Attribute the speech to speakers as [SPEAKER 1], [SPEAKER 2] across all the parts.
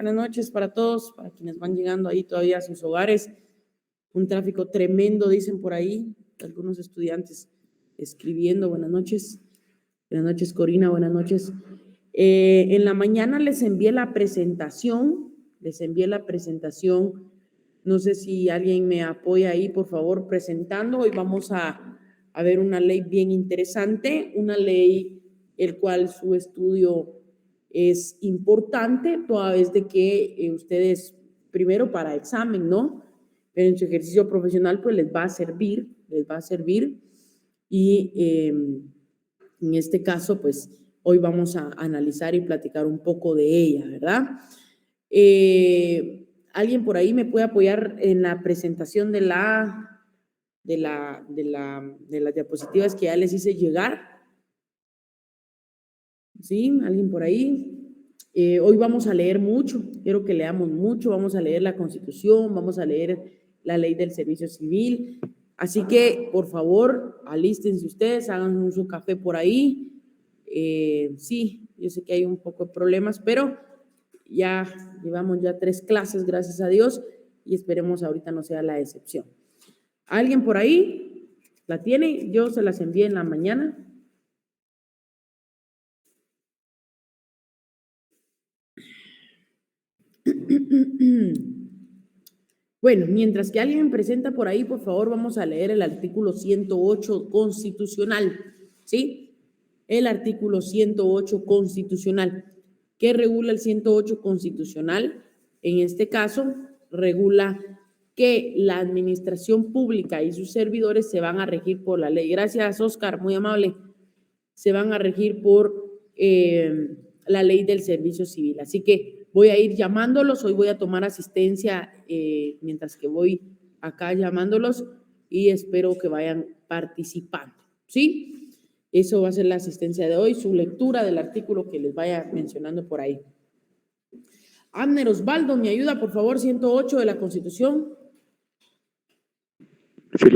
[SPEAKER 1] buenas noches para todos, para quienes van llegando ahí todavía a sus hogares. Un tráfico tremendo, dicen por ahí, algunos estudiantes escribiendo. Buenas noches Corina, buenas noches. En la mañana les envié la presentación, no sé si alguien me apoya ahí, por favor, presentando. Hoy vamos a ver una ley bien interesante, una ley el cual su estudio es importante, toda vez de que ustedes, primero para examen, ¿no? Pero en su ejercicio profesional, pues les va a servir, y en este caso, pues hoy vamos a analizar y platicar un poco de ella, ¿verdad? ¿Alguien por ahí me puede apoyar en la presentación de las diapositivas que ya les hice llegar? ¿Sí? ¿Alguien por ahí? Hoy vamos a leer mucho, quiero que leamos mucho, vamos a leer la Constitución, vamos a leer la Ley del Servicio Civil, así que, por favor, alístense ustedes, hagan su café por ahí. Sí, yo sé que hay un poco de problemas, pero ya llevamos ya 3 clases, gracias a Dios, y esperemos ahorita no sea la excepción. ¿Alguien por ahí la tiene? Yo se las envié en la mañana. Bueno, mientras que alguien presenta por ahí, por favor, vamos a leer el artículo 108 constitucional, ¿sí? El artículo 108 constitucional. ¿Qué regula el 108 constitucional? En este caso, regula que la administración pública y sus servidores se van a regir por la ley. Gracias, Oscar, muy amable. Se van a regir por la ley del servicio civil. Así que voy a ir llamándolos, hoy voy a tomar asistencia mientras que voy acá llamándolos y espero que vayan participando, ¿sí? Eso va a ser la asistencia de hoy, su lectura del artículo que les vaya mencionando por ahí. Abner Osvaldo, ¿me ayuda, por favor? 108 de la Constitución.
[SPEAKER 2] Sí,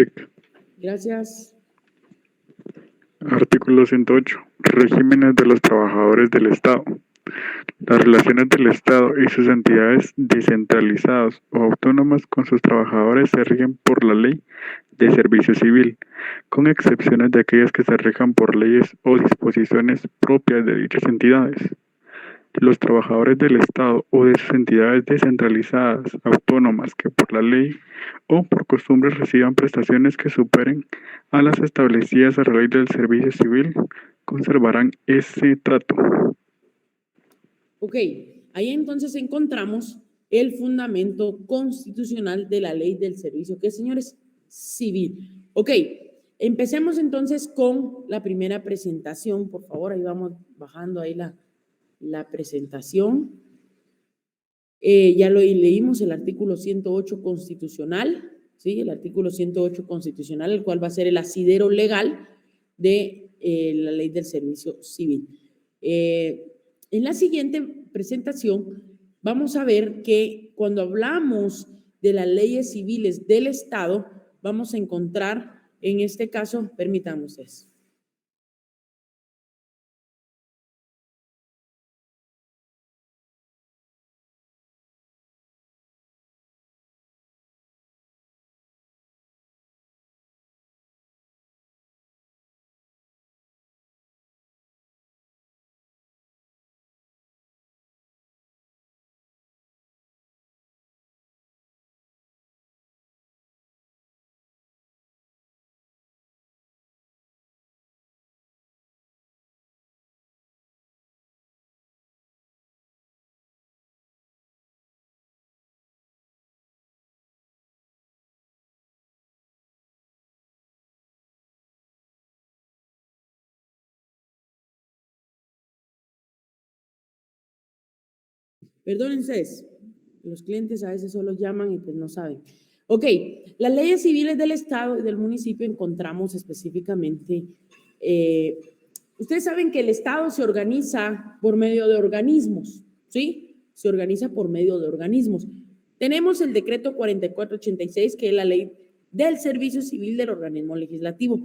[SPEAKER 1] gracias.
[SPEAKER 2] Artículo 108. Regímenes de los trabajadores del Estado. Las relaciones del Estado y sus entidades descentralizadas o autónomas con sus trabajadores se rigen por la Ley de Servicio Civil, con excepciones de aquellas que se rijan por leyes o disposiciones propias de dichas entidades. Los trabajadores del Estado o de sus entidades descentralizadas, autónomas, que por la ley o por costumbre reciban prestaciones que superen a las establecidas a la ley del servicio civil, conservarán ese trato.
[SPEAKER 1] Ok, ahí entonces encontramos el fundamento constitucional de la ley del servicio, ¿qué, señores? Civil. Ok, empecemos entonces con la primera presentación, por favor, ahí vamos bajando ahí la presentación. Ya lo leímos, el artículo 108 constitucional, ¿sí? El artículo 108 constitucional, el cual va a ser el asidero legal de la ley del servicio civil. En la siguiente presentación vamos a ver que cuando hablamos de las leyes civiles del Estado, vamos a encontrar, en este caso, permítanme ustedes. Perdonen ustedes, los clientes a veces solo llaman y pues no saben. Ok, las leyes civiles del Estado y del municipio encontramos específicamente, ustedes saben que el Estado se organiza por medio de organismos, ¿sí? Se organiza por medio de organismos. Tenemos el decreto 4486, que es la ley del servicio civil del organismo legislativo.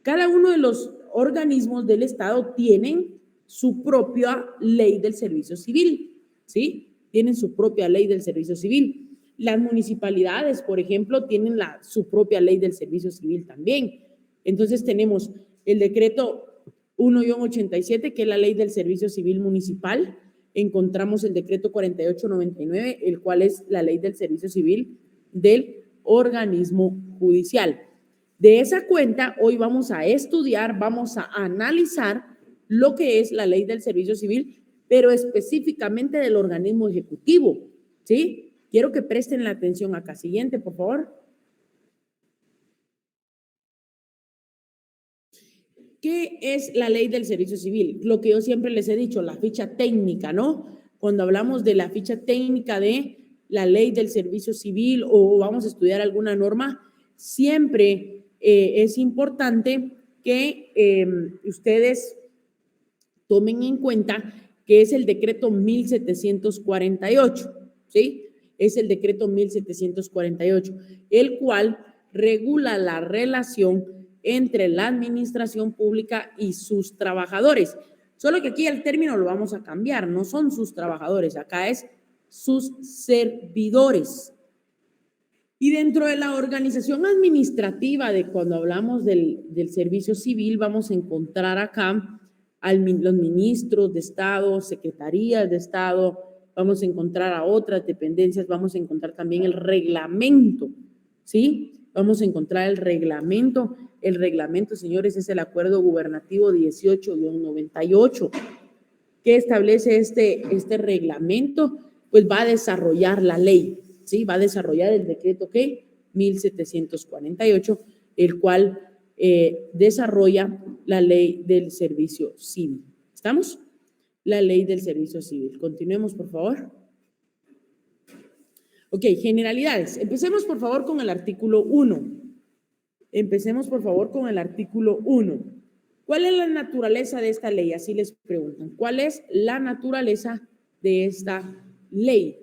[SPEAKER 1] Cada uno de los organismos del Estado tienen su propia ley del servicio civil, ¿sí? tienen su propia ley del servicio civil. Las municipalidades, por ejemplo, tienen su propia ley del servicio civil también. Entonces tenemos el decreto 1-87, que es la ley del servicio civil municipal. Encontramos el decreto 4899, el cual es la ley del servicio civil del organismo judicial. De esa cuenta, hoy vamos a estudiar, vamos a analizar lo que es la ley del servicio civil, pero específicamente del organismo ejecutivo, ¿sí? Quiero que presten la atención acá. Siguiente, por favor. ¿Qué es la ley del servicio civil? Lo que yo siempre les he dicho, la ficha técnica, ¿no? Cuando hablamos de la ficha técnica de la ley del servicio civil o vamos a estudiar alguna norma, siempre es importante que ustedes tomen en cuenta que es el decreto 1748, ¿sí? Es el decreto 1748, el cual regula la relación entre la administración pública y sus trabajadores. Solo que aquí el término lo vamos a cambiar, no son sus trabajadores, acá es sus servidores. Y dentro de la organización administrativa de cuando hablamos del servicio civil, vamos a encontrar acá los ministros de Estado, secretarías de Estado, vamos a encontrar a otras dependencias, vamos a encontrar también el reglamento, ¿sí? Vamos a encontrar el reglamento. El reglamento, señores, es el Acuerdo Gubernativo 18-98. ¿Qué establece este reglamento? Pues va a desarrollar la ley, ¿sí? Va a desarrollar el decreto, ¿qué? 1748, el cual desarrolla la ley del servicio civil. ¿Estamos? La ley del servicio civil. Continuemos, por favor. Ok, generalidades. Empecemos, por favor, con el artículo 1. Empecemos, por favor, con el artículo 1. ¿Cuál es la naturaleza de esta ley? Así les preguntan. ¿Cuál es la naturaleza de esta ley?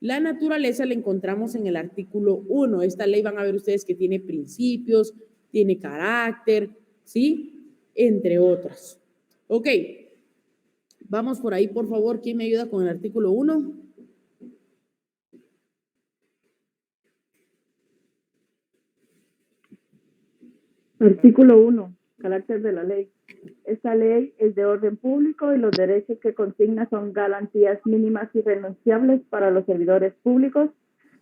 [SPEAKER 1] La naturaleza la encontramos en el artículo 1. Esta ley van a ver ustedes que tiene principios, tiene carácter, ¿sí? Entre otras. Ok. Vamos por ahí, por favor. ¿Quién me ayuda con el artículo 1?
[SPEAKER 3] Artículo 1. Carácter de la ley. Esta ley es de orden público y los derechos que consigna son garantías mínimas y irrenunciables para los servidores públicos,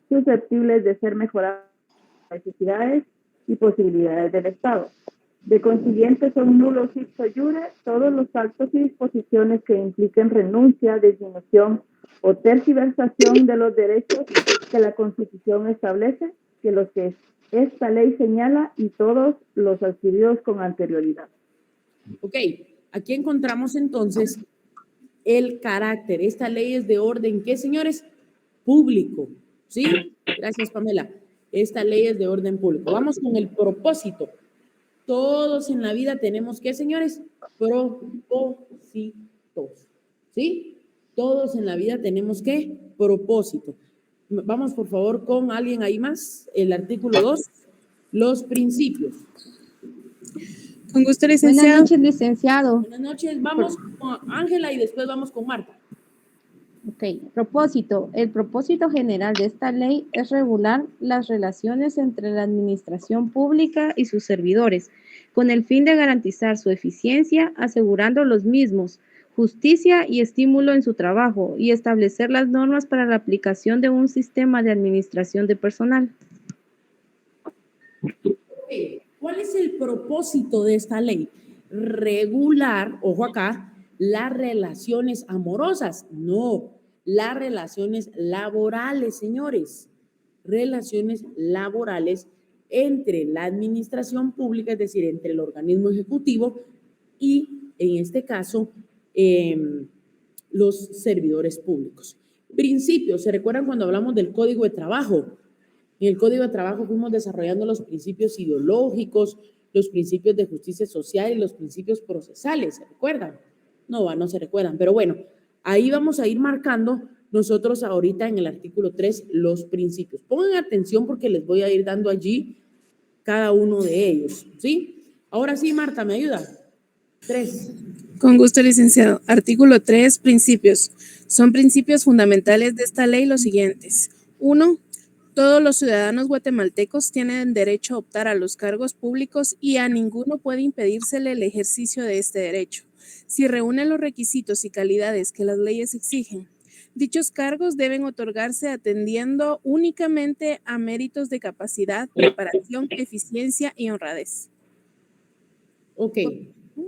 [SPEAKER 3] susceptibles de ser mejoradas las necesidades y posibilidades del Estado. De consiguiente, son nulos ipso iure todos los actos y disposiciones que impliquen renuncia, disminución o tergiversación de los derechos que la Constitución establece, que los que esta ley señala y todos los adquiridos con anterioridad.
[SPEAKER 1] Ok, aquí encontramos entonces el carácter. Esta ley es de orden, ¿qué, señores? Público, ¿sí? Gracias, Pamela. Esta ley es de orden público. Vamos con el propósito. Todos en la vida tenemos, ¿qué, señores? Propósitos, ¿sí? Todos en la vida tenemos, ¿qué? Propósito. Vamos, por favor, con alguien ahí más. El artículo 2, los principios.
[SPEAKER 4] Con gusto, licenciado.
[SPEAKER 5] Buenas noches, licenciado.
[SPEAKER 1] Buenas noches. Vamos con Ángela y después vamos con Marta.
[SPEAKER 5] Ok, propósito. El propósito general de esta ley es regular las relaciones entre la administración pública y sus servidores, con el fin de garantizar su eficiencia, asegurando los mismos, justicia y estímulo en su trabajo, y establecer las normas para la aplicación de un sistema de administración de personal.
[SPEAKER 1] ¿Cuál es el propósito de esta ley? Regular, ojo acá, las relaciones amorosas. No, las relaciones laborales, señores. Relaciones laborales entre la administración pública, es decir, entre el organismo ejecutivo y, en este caso, los servidores públicos. Principios, ¿se recuerdan cuando hablamos del Código de Trabajo? En el Código de Trabajo fuimos desarrollando los principios ideológicos, los principios de justicia social y los principios procesales, ¿se recuerdan? No se recuerdan, pero bueno, ahí vamos a ir marcando nosotros ahorita en el artículo 3 los principios. Pongan atención porque les voy a ir dando allí cada uno de ellos, ¿sí? Ahora sí, Marta, ¿me ayuda? 3.
[SPEAKER 4] Con gusto, licenciado. Artículo 3, principios. Son principios fundamentales de esta ley los siguientes. 1. Todos los ciudadanos guatemaltecos tienen derecho a optar a los cargos públicos y a ninguno puede impedírsele el ejercicio de este derecho, si reúnen los requisitos y calidades que las leyes exigen. Dichos cargos deben otorgarse atendiendo únicamente a méritos de capacidad, preparación, eficiencia y honradez.
[SPEAKER 1] Ok.
[SPEAKER 4] Ok.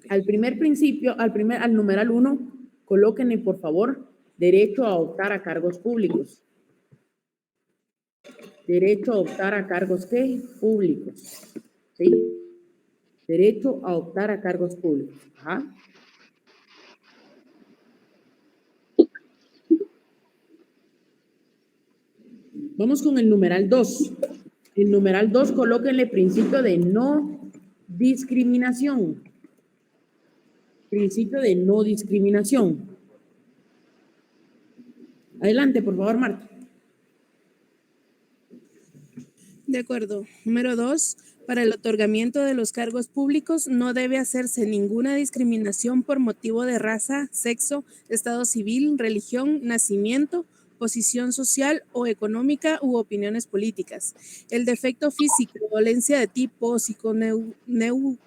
[SPEAKER 1] Al primer principio, al numeral 1, colóquenle, por favor, derecho a optar a cargos públicos. Derecho a optar a cargos, ¿qué? Públicos. ¿Sí? Derecho a optar a cargos públicos. Ajá. Vamos con el numeral 2. El numeral 2, colóquenle principio de no discriminación. Principio de no discriminación. Adelante, por favor, Marta.
[SPEAKER 4] De acuerdo. Número 2. Para el otorgamiento de los cargos públicos no debe hacerse ninguna discriminación por motivo de raza, sexo, estado civil, religión, nacimiento, posición social o económica u opiniones políticas. El defecto físico, dolencia de tipo psiconeurótico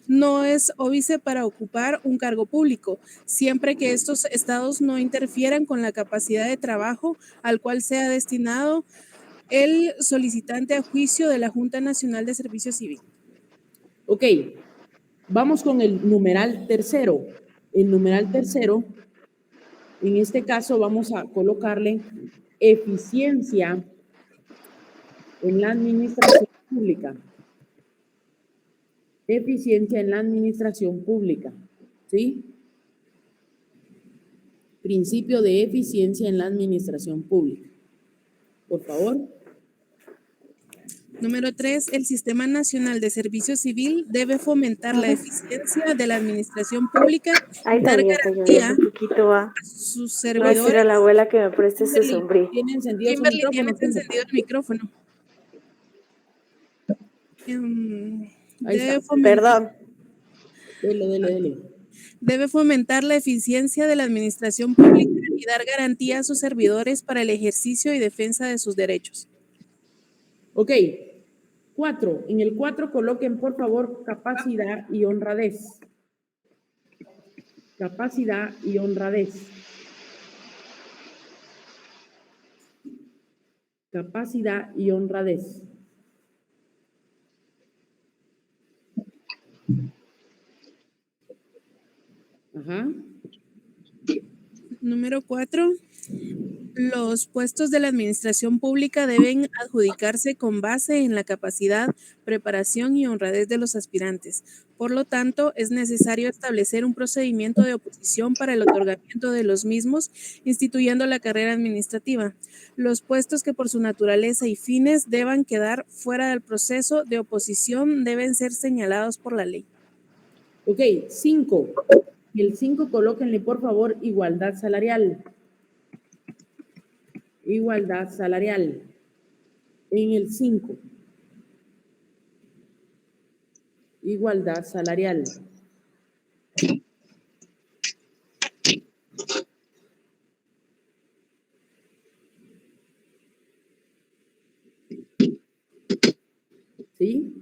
[SPEAKER 4] no es óbice para ocupar un cargo público, siempre que estos estados no interfieran con la capacidad de trabajo al cual sea destinado el solicitante a juicio de la Junta Nacional de Servicio Civil.
[SPEAKER 1] Ok, vamos con el numeral tercero. El numeral tercero, en este caso vamos a colocarle eficiencia en la administración pública. Eficiencia en la administración pública, ¿sí? Principio de eficiencia en la administración pública. Por favor.
[SPEAKER 4] Número 3. El Sistema Nacional de Servicio Civil debe fomentar la eficiencia de la administración pública y dar garantía a sus
[SPEAKER 6] Voy a decir
[SPEAKER 4] servidores.
[SPEAKER 6] a la abuela que me preste su sombrilla.
[SPEAKER 1] ¿Tiene encendido su
[SPEAKER 4] Kimberly,
[SPEAKER 1] micrófono?
[SPEAKER 4] tienes encendido el micrófono.
[SPEAKER 1] Ahí está.
[SPEAKER 6] Perdón.
[SPEAKER 1] Dele.
[SPEAKER 4] Debe fomentar la eficiencia de la administración pública y dar garantía a sus servidores para el ejercicio y defensa de sus derechos.
[SPEAKER 1] Ok. 4. En el 4 coloquen, por favor, capacidad y honradez. Capacidad y honradez. Capacidad y honradez. Ajá.
[SPEAKER 4] Número 4. Los puestos de la administración pública deben adjudicarse con base en la capacidad, preparación y honradez de los aspirantes. Por lo tanto, es necesario establecer un procedimiento de oposición para el otorgamiento de los mismos, instituyendo la carrera administrativa. Los puestos que por su naturaleza y fines deban quedar fuera del proceso de oposición deben ser señalados por la ley.
[SPEAKER 1] Ok, 5. El 5 colóquenle, por favor, igualdad salarial. Igualdad salarial. En el 5. Igualdad salarial. ¿Sí?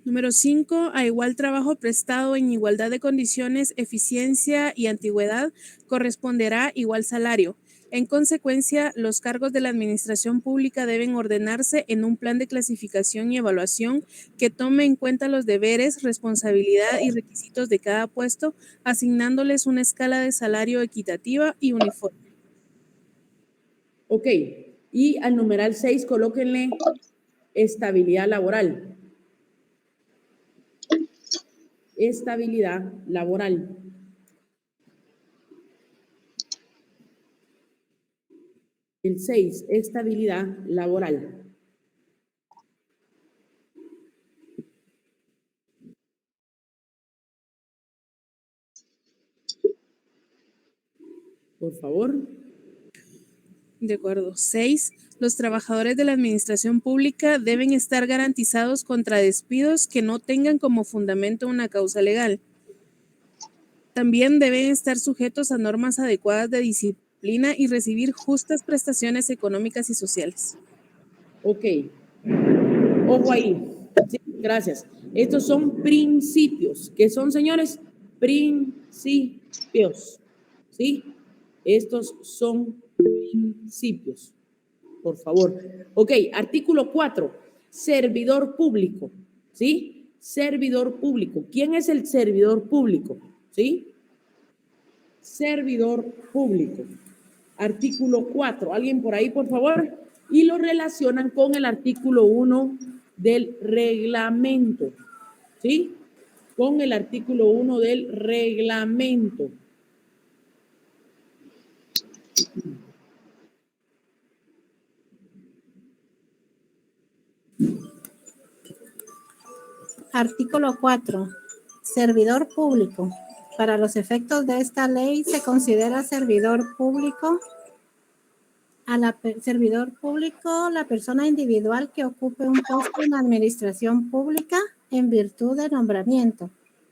[SPEAKER 4] Número 5. A igual trabajo prestado en igualdad de condiciones, eficiencia y antigüedad, corresponderá igual salario. En consecuencia, los cargos de la administración pública deben ordenarse en un plan de clasificación y evaluación que tome en cuenta los deberes, responsabilidad y requisitos de cada puesto, asignándoles una escala de salario equitativa y uniforme.
[SPEAKER 1] Ok. Y al numeral 6 colóquenle estabilidad laboral. Estabilidad laboral. El 6, estabilidad laboral. Por favor.
[SPEAKER 4] De acuerdo. 6. Los trabajadores de la administración pública deben estar garantizados contra despidos que no tengan como fundamento una causa legal. También deben estar sujetos a normas adecuadas de disciplina y recibir justas prestaciones económicas y sociales.
[SPEAKER 1] Ok. Ojo ahí. Sí, gracias. Estos son principios. ¿Qué son, señores? Principios. ¿Sí? Estos son principios. Por favor. Ok, artículo 4. Servidor público. ¿Sí? Servidor público. ¿Quién es el servidor público? ¿Sí? Servidor público. Artículo 4. ¿Alguien por ahí, por favor? Y lo relacionan con el artículo 1 del reglamento. ¿Sí? Con el artículo 1 del reglamento.
[SPEAKER 7] Artículo 4. Servidor público. Para los efectos de esta ley se considera servidor público la persona individual que ocupe un puesto en la administración pública en virtud de nombramiento,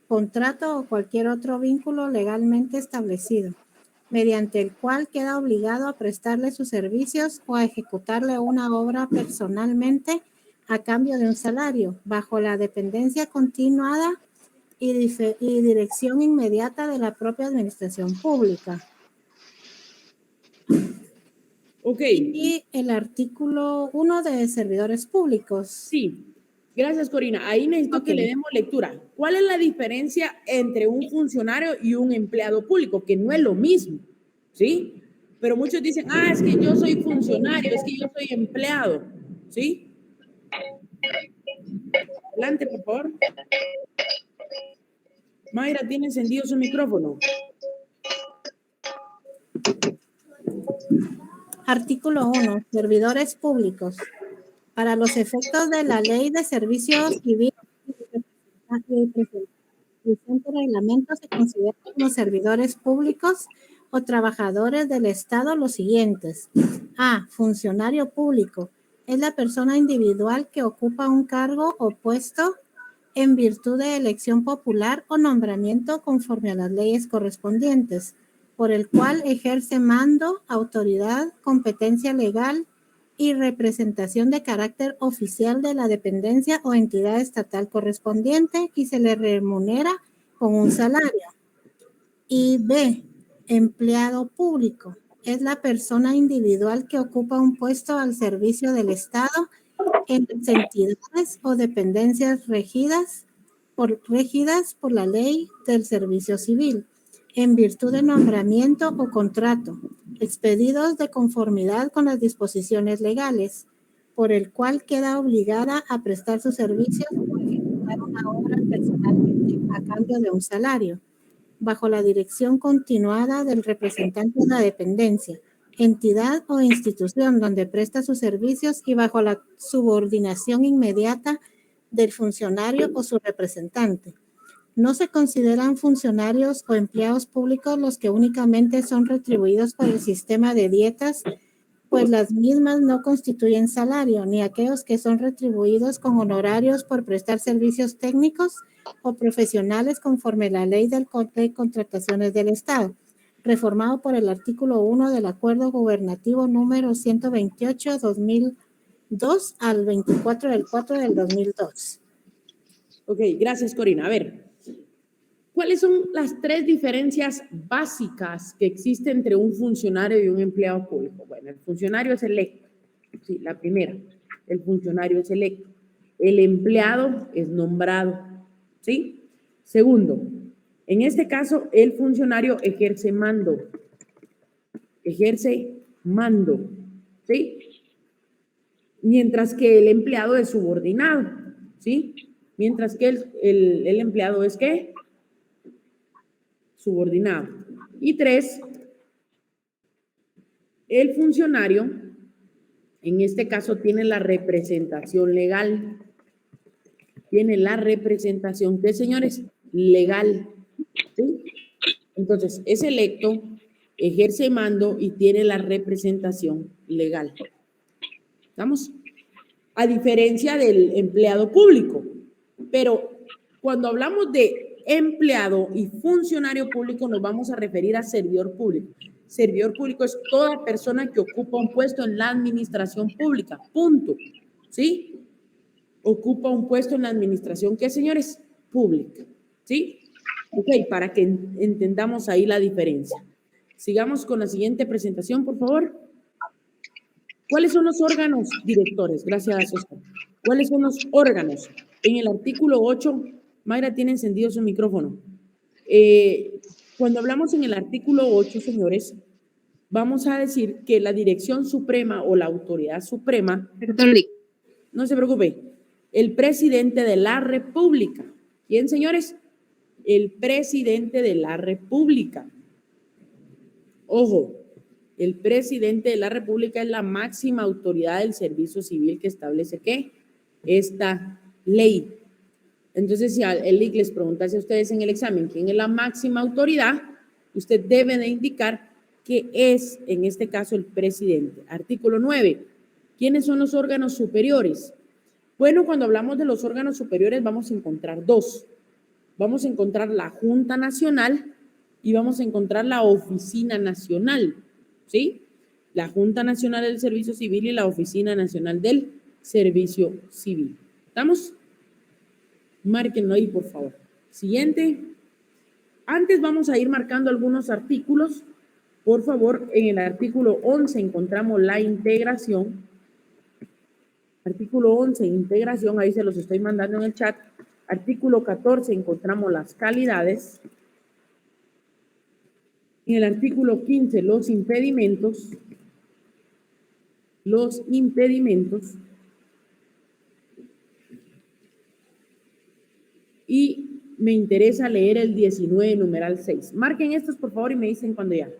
[SPEAKER 7] contrato o cualquier otro vínculo legalmente establecido, mediante el cual queda obligado a prestarle sus servicios o a ejecutarle una obra personalmente a cambio de un salario, bajo la dependencia continuada y dirección inmediata de la propia administración pública.
[SPEAKER 1] Ok.
[SPEAKER 7] Y el artículo 1 de servidores públicos.
[SPEAKER 1] Sí. Gracias, Corina. Ahí necesito que le demos lectura. ¿Cuál es la diferencia entre un funcionario y un empleado público? Que no es lo mismo, ¿sí? Pero muchos dicen, es que yo soy funcionario, es que yo soy empleado, ¿sí? Adelante, por favor. Mayra, tiene encendido su micrófono.
[SPEAKER 7] Artículo 1. Servidores públicos. Para los efectos de la Ley de Servicios Civiles y presente reglamento se consideran como servidores públicos o trabajadores del Estado los siguientes. A. Funcionario público. Es la persona individual que ocupa un cargo o puesto en virtud de elección popular o nombramiento conforme a las leyes correspondientes, por el cual ejerce mando, autoridad, competencia legal y representación de carácter oficial de la dependencia o entidad estatal correspondiente y se le remunera con un salario. Y B, empleado público. Es la persona individual que ocupa un puesto al servicio del Estado en las entidades o dependencias regidas por la ley del servicio civil, en virtud de nombramiento o contrato, expedidos de conformidad con las disposiciones legales, por el cual queda obligada a prestar sus servicios o ejecutar una obra personalmente a cambio de un salario, bajo la dirección continuada del representante de la dependencia, entidad o institución donde presta sus servicios y bajo la subordinación inmediata del funcionario o su representante. No se consideran funcionarios o empleados públicos los que únicamente son retribuidos por el sistema de dietas, pues las mismas no constituyen salario, ni aquellos que son retribuidos con honorarios por prestar servicios técnicos o profesionales conforme a la ley de contrataciones del Estado, reformado por el artículo 1 del Acuerdo Gubernativo número 128-2002 al 24 del 4 del 2002.
[SPEAKER 1] Ok, gracias, Corina. A ver, ¿cuáles son las tres diferencias básicas que existen entre un funcionario y un empleado público? Bueno, el funcionario es electo. Sí, la primera, el funcionario es electo. El empleado es nombrado. ¿Sí? Segundo, en este caso, el funcionario ejerce mando. Ejerce mando. ¿Sí? Mientras que el empleado es subordinado. ¿Sí? Mientras que el empleado es ¿qué? Subordinado. Y tres, el funcionario, en este caso, tiene la representación legal. Tiene la representación, ¿qué, señores? Legal. ¿Sí? Entonces, es electo, ejerce mando y tiene la representación legal. ¿Estamos? A diferencia del empleado público. Pero cuando hablamos de empleado y funcionario público nos vamos a referir a servidor público. Servidor público es toda persona que ocupa un puesto en la administración pública, punto. ¿Sí? Ocupa un puesto en la administración, ¿qué, señores? Pública. ¿Sí? Ok, para que entendamos ahí la diferencia. Sigamos con la siguiente presentación, por favor. ¿Cuáles son los órganos directores? Gracias, Oscar. ¿Cuáles son los órganos? En el artículo 8, Mayra tiene encendido su micrófono. Cuando hablamos en el artículo 8, señores, vamos a decir que la Dirección Suprema o la Autoridad Suprema,
[SPEAKER 5] Perdón,
[SPEAKER 1] no se preocupe, el presidente de la República. ¿Quién, señores? El presidente de la República. Ojo, el presidente de la República es la máxima autoridad del servicio civil que establece ¿qué? Esta ley. Entonces, si el IC les preguntase a ustedes en el examen quién es la máxima autoridad, usted debe de indicar que es, en este caso, el presidente. Artículo 9. ¿Quiénes son los órganos superiores? Bueno, cuando hablamos de los órganos superiores vamos a encontrar dos. Vamos a encontrar la Junta Nacional y vamos a encontrar la Oficina Nacional, ¿sí? La Junta Nacional del Servicio Civil y la Oficina Nacional del Servicio Civil. ¿Estamos? Márquenlo ahí, por favor. Siguiente. Antes vamos a ir marcando algunos artículos. Por favor, en el artículo 11 encontramos la integración. Artículo 11, integración, ahí se los estoy mandando en el chat. Artículo 14 encontramos las calidades. En el artículo 15, los impedimentos. Los impedimentos. Y me interesa leer el 19, numeral 6. Marquen estos, por favor, y me dicen cuando ya.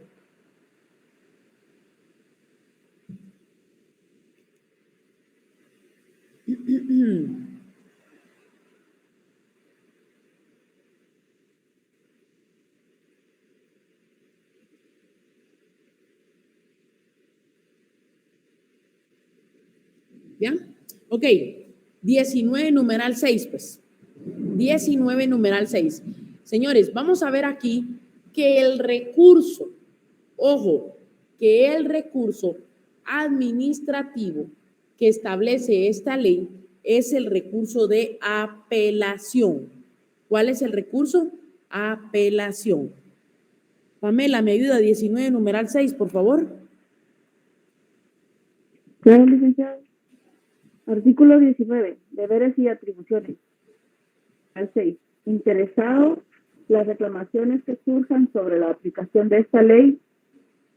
[SPEAKER 1] ¿Ya? Ok. 19, numeral 6, pues. 19, numeral 6. Señores, vamos a ver aquí que el recurso, ojo, que el recurso administrativo que establece esta ley es el recurso de apelación. ¿Cuál es el recurso? Apelación. Pamela, ¿me ayuda? 19, numeral 6, por favor.
[SPEAKER 3] Claro, licenciado. Artículo 19. Deberes y atribuciones. Al 6. Interesado, las reclamaciones que surjan sobre la aplicación de esta ley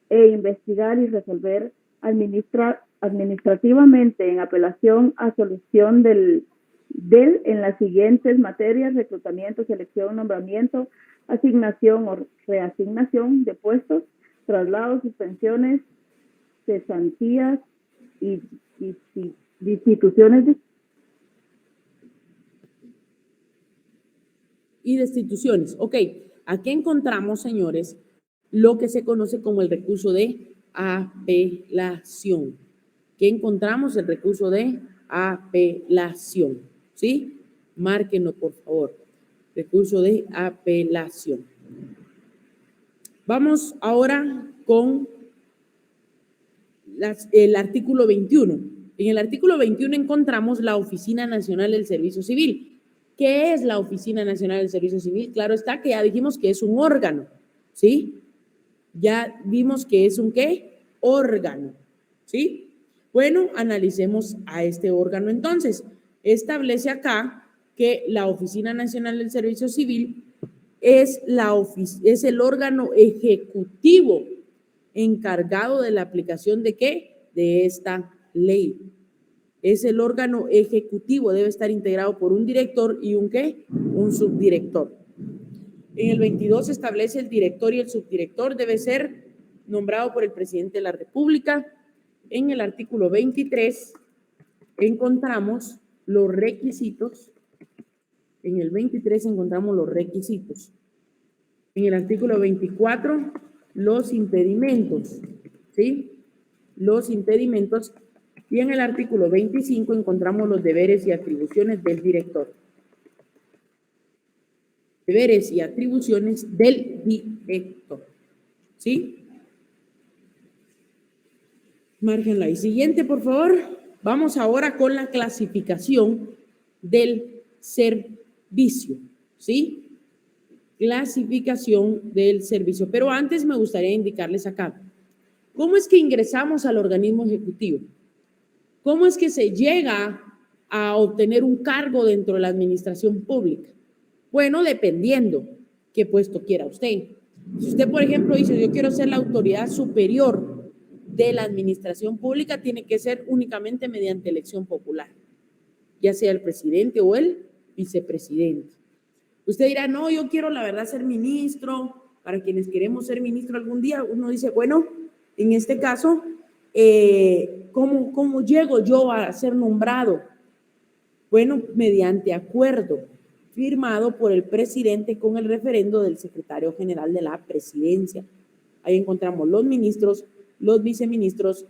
[SPEAKER 3] e investigar y resolver administrativamente en apelación a solución en las siguientes materias: reclutamiento, selección, nombramiento, asignación o reasignación de puestos, traslados, suspensiones, cesantías y destituciones
[SPEAKER 1] y destituciones. Ok, aquí encontramos, señores, lo que se conoce como el recurso de apelación. ¿Qué encontramos? El recurso de apelación, ¿sí? Márquenlo, por favor. Recurso de apelación. Vamos ahora con el artículo 21. En el artículo 21 encontramos la Oficina Nacional del Servicio Civil. ¿Qué es la Oficina Nacional del Servicio Civil? Claro está que ya dijimos que es un órgano, ¿sí? Ya vimos que es un ¿qué? Órgano, ¿sí? Bueno, analicemos a este órgano entonces. Establece acá que la Oficina Nacional del Servicio Civil es el órgano ejecutivo encargado de la aplicación ¿de qué? De esta ley. Es el órgano ejecutivo, debe estar integrado por un director y un ¿qué? Un subdirector. En el 22 se establece el director y el subdirector debe ser nombrado por el presidente de la República. En el artículo 23 encontramos los requisitos. En el 23 encontramos los requisitos. En el artículo 24, los impedimentos, ¿sí? Los impedimentos. Y en el artículo 25 encontramos los deberes y atribuciones del director. deberes y atribuciones del director. ¿Sí? Márquenla ahí. Siguiente, por favor. Vamos ahora con la clasificación del servicio. ¿Sí? Clasificación del servicio. Pero antes me gustaría indicarles acá. ¿Cómo es que ingresamos al organismo ejecutivo? ¿Cómo es que se llega a obtener un cargo dentro de la administración pública? Bueno, dependiendo qué puesto quiera usted. Si usted, por ejemplo, dice, yo quiero ser la autoridad superior de la administración pública, tiene que ser únicamente mediante elección popular, ya sea el presidente o el vicepresidente. Usted dirá, no, yo quiero la verdad ser ministro. Para quienes queremos ser ministro algún día, uno dice, bueno, en este caso, ¿cómo llego yo a ser nombrado? Bueno, mediante acuerdo firmado por el presidente con el referendo del secretario general de la presidencia. Ahí encontramos los ministros, los viceministros,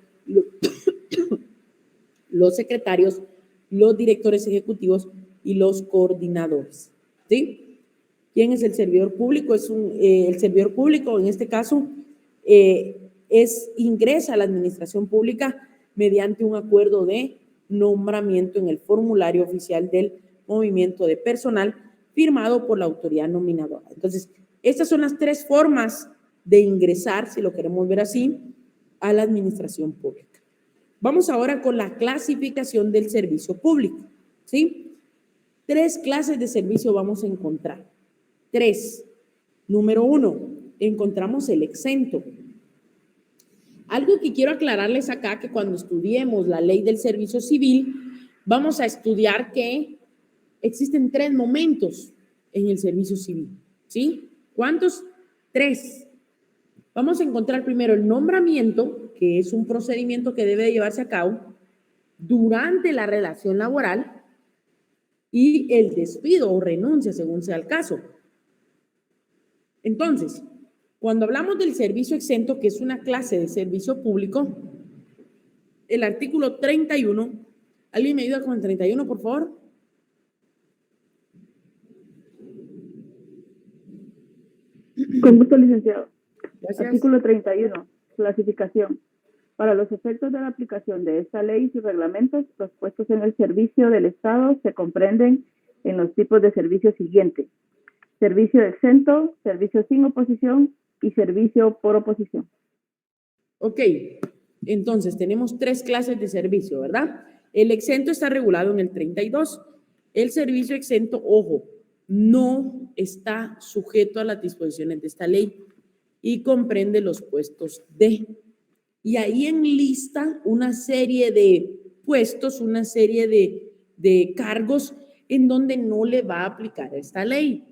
[SPEAKER 1] los secretarios, los directores ejecutivos y los coordinadores. ¿Sí? ¿Quién es el servidor público? El servidor público, en este caso, ingresa a la administración pública mediante un acuerdo de nombramiento en el formulario oficial del movimiento de personal firmado por la autoridad nominadora. Entonces, estas son las tres formas de ingresar, si lo queremos ver así, a la administración pública. Vamos ahora con la clasificación del servicio público, ¿sí? 3 clases de servicio vamos a encontrar. 3. Número 1, encontramos el exento. Algo que quiero aclararles acá, que cuando estudiemos la ley del servicio civil, vamos a estudiar que existen 3 momentos en el servicio civil, ¿sí? ¿Cuántos? 3. Vamos a encontrar primero el nombramiento, que es un procedimiento que debe llevarse a cabo durante la relación laboral, y el despido o renuncia, según sea el caso. Entonces, cuando hablamos del servicio exento, que es una clase de servicio público, el artículo 31, ¿alguien me ayuda con el 31, por favor?
[SPEAKER 3] Con gusto, licenciado.
[SPEAKER 1] Gracias.
[SPEAKER 3] Artículo 31. Clasificación. Para los efectos de la aplicación de esta ley y sus reglamentos, los puestos en el servicio del Estado se comprenden en los tipos de servicio siguientes: servicio exento, servicio sin oposición y servicio por oposición.
[SPEAKER 1] Ok, entonces tenemos 3 clases de servicio, ¿verdad? El exento está regulado en el 32. El servicio exento, ojo, no está sujeto a las disposiciones de esta ley y comprende los puestos D. Y ahí enlista una serie de puestos, una serie de cargos en donde no le va a aplicar esta ley,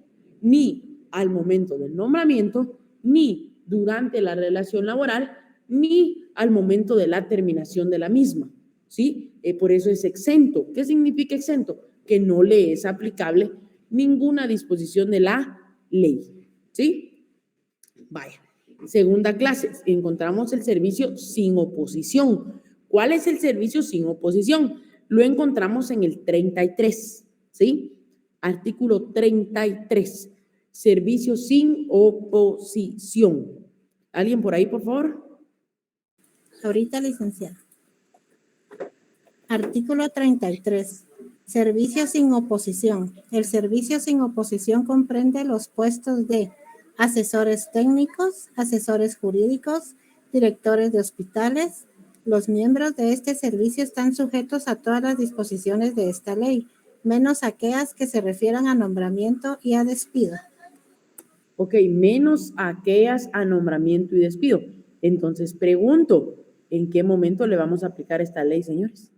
[SPEAKER 1] ni al momento del nombramiento, ni durante la relación laboral, ni al momento de la terminación de la misma, ¿sí? Por eso es exento. ¿Qué significa exento? Que no le es aplicable ninguna disposición de la ley, ¿sí? Vaya. Segunda clase, encontramos el servicio sin oposición. ¿Cuál es el servicio sin oposición? Lo encontramos en el 33, ¿sí? Artículo 33, servicio sin oposición. ¿Alguien por ahí, por favor?
[SPEAKER 7] Ahorita, licenciada. Artículo 33. Servicio sin oposición. El servicio sin oposición comprende los puestos de asesores técnicos, asesores jurídicos, directores de hospitales. Los miembros de este servicio están sujetos a todas las disposiciones de esta ley, menos aquellas que se refieran a nombramiento y a despido.
[SPEAKER 1] Ok, menos aquellas a nombramiento y despido. Entonces pregunto, ¿en qué momento le vamos a aplicar esta ley, señores?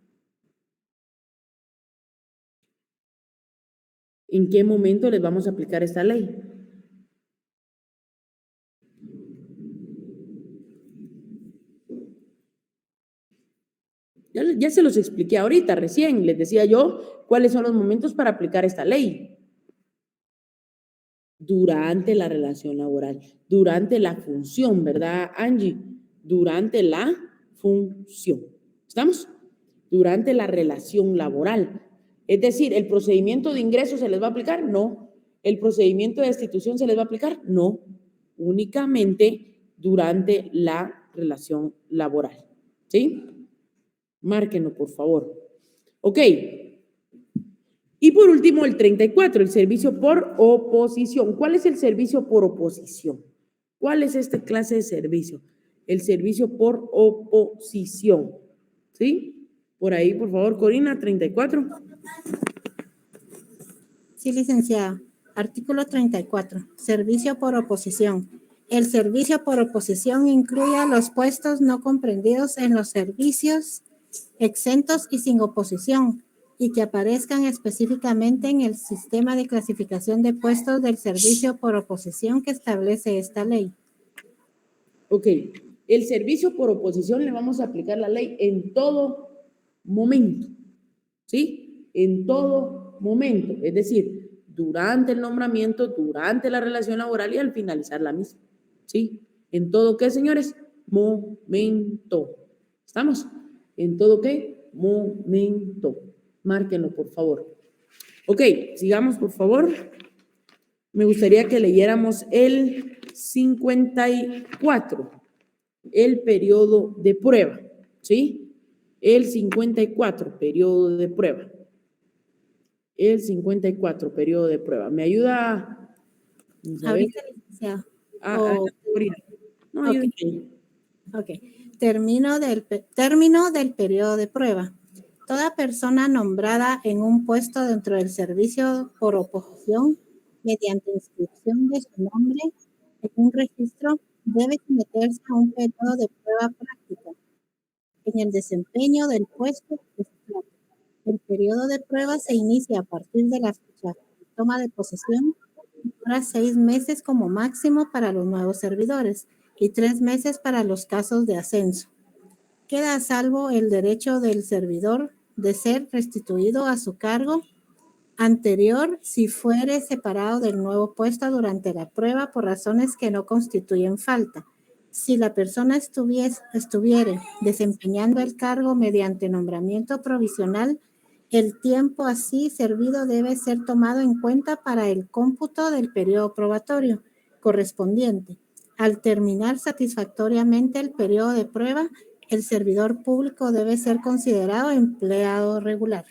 [SPEAKER 1] ¿En qué momento les vamos a aplicar esta ley? Ya se los expliqué ahorita, recién les decía yo cuáles son los momentos para aplicar esta ley. Durante la relación laboral, durante la función, ¿verdad, Angie? Durante la función. ¿Estamos? Durante la relación laboral. Es decir, ¿el procedimiento de ingreso se les va a aplicar? No. ¿El procedimiento de destitución se les va a aplicar? No, únicamente durante la relación laboral. ¿Sí? Márquenlo, por favor. Ok. Y por último, el 34, el servicio por oposición. ¿Cuál es el servicio por oposición? ¿Cuál es esta clase de servicio? El servicio por oposición. ¿Sí? Por ahí, por favor, Corina, 34.
[SPEAKER 7] Sí, licenciada. Artículo 34. Servicio por oposición. El servicio por oposición incluye a los puestos no comprendidos en los servicios exentos y sin oposición y que aparezcan específicamente en el sistema de clasificación de puestos del servicio por oposición que establece esta ley.
[SPEAKER 1] Ok. El servicio por oposición le vamos a aplicar la ley en todo momento. ¿Sí? En todo momento. Es decir, durante el nombramiento, durante la relación laboral y al finalizar la misma. ¿Sí? ¿En todo qué, señores? Momento. ¿Estamos? ¿En todo qué? Momento. Márquenlo, por favor. Ok, sigamos, por favor. Me gustaría que leyéramos el 54, el periodo de prueba. ¿Sí? El 54, periodo de prueba. El 54, periodo de prueba. ¿Me ayuda?
[SPEAKER 7] Ahorita, licenciada.
[SPEAKER 1] No,
[SPEAKER 7] Ok.
[SPEAKER 1] ayúdenme.
[SPEAKER 7] Ok. Término del periodo de prueba. Toda persona nombrada en un puesto dentro del servicio por oposición mediante inscripción de su nombre en un registro debe someterse a un periodo de prueba práctica en el desempeño del puesto que se trata. El periodo de prueba se inicia a partir de la fecha de toma de posesión y dura 6 meses como máximo para los nuevos servidores y 3 meses para los casos de ascenso. Queda a salvo el derecho del servidor de ser restituido a su cargo anterior si fuere separado del nuevo puesto durante la prueba por razones que no constituyen falta. Si la persona estuviere desempeñando el cargo mediante nombramiento provisional, el tiempo así servido debe ser tomado en cuenta para el cómputo del periodo probatorio correspondiente. Al terminar satisfactoriamente el periodo de prueba, el servidor público debe ser considerado empleado regular.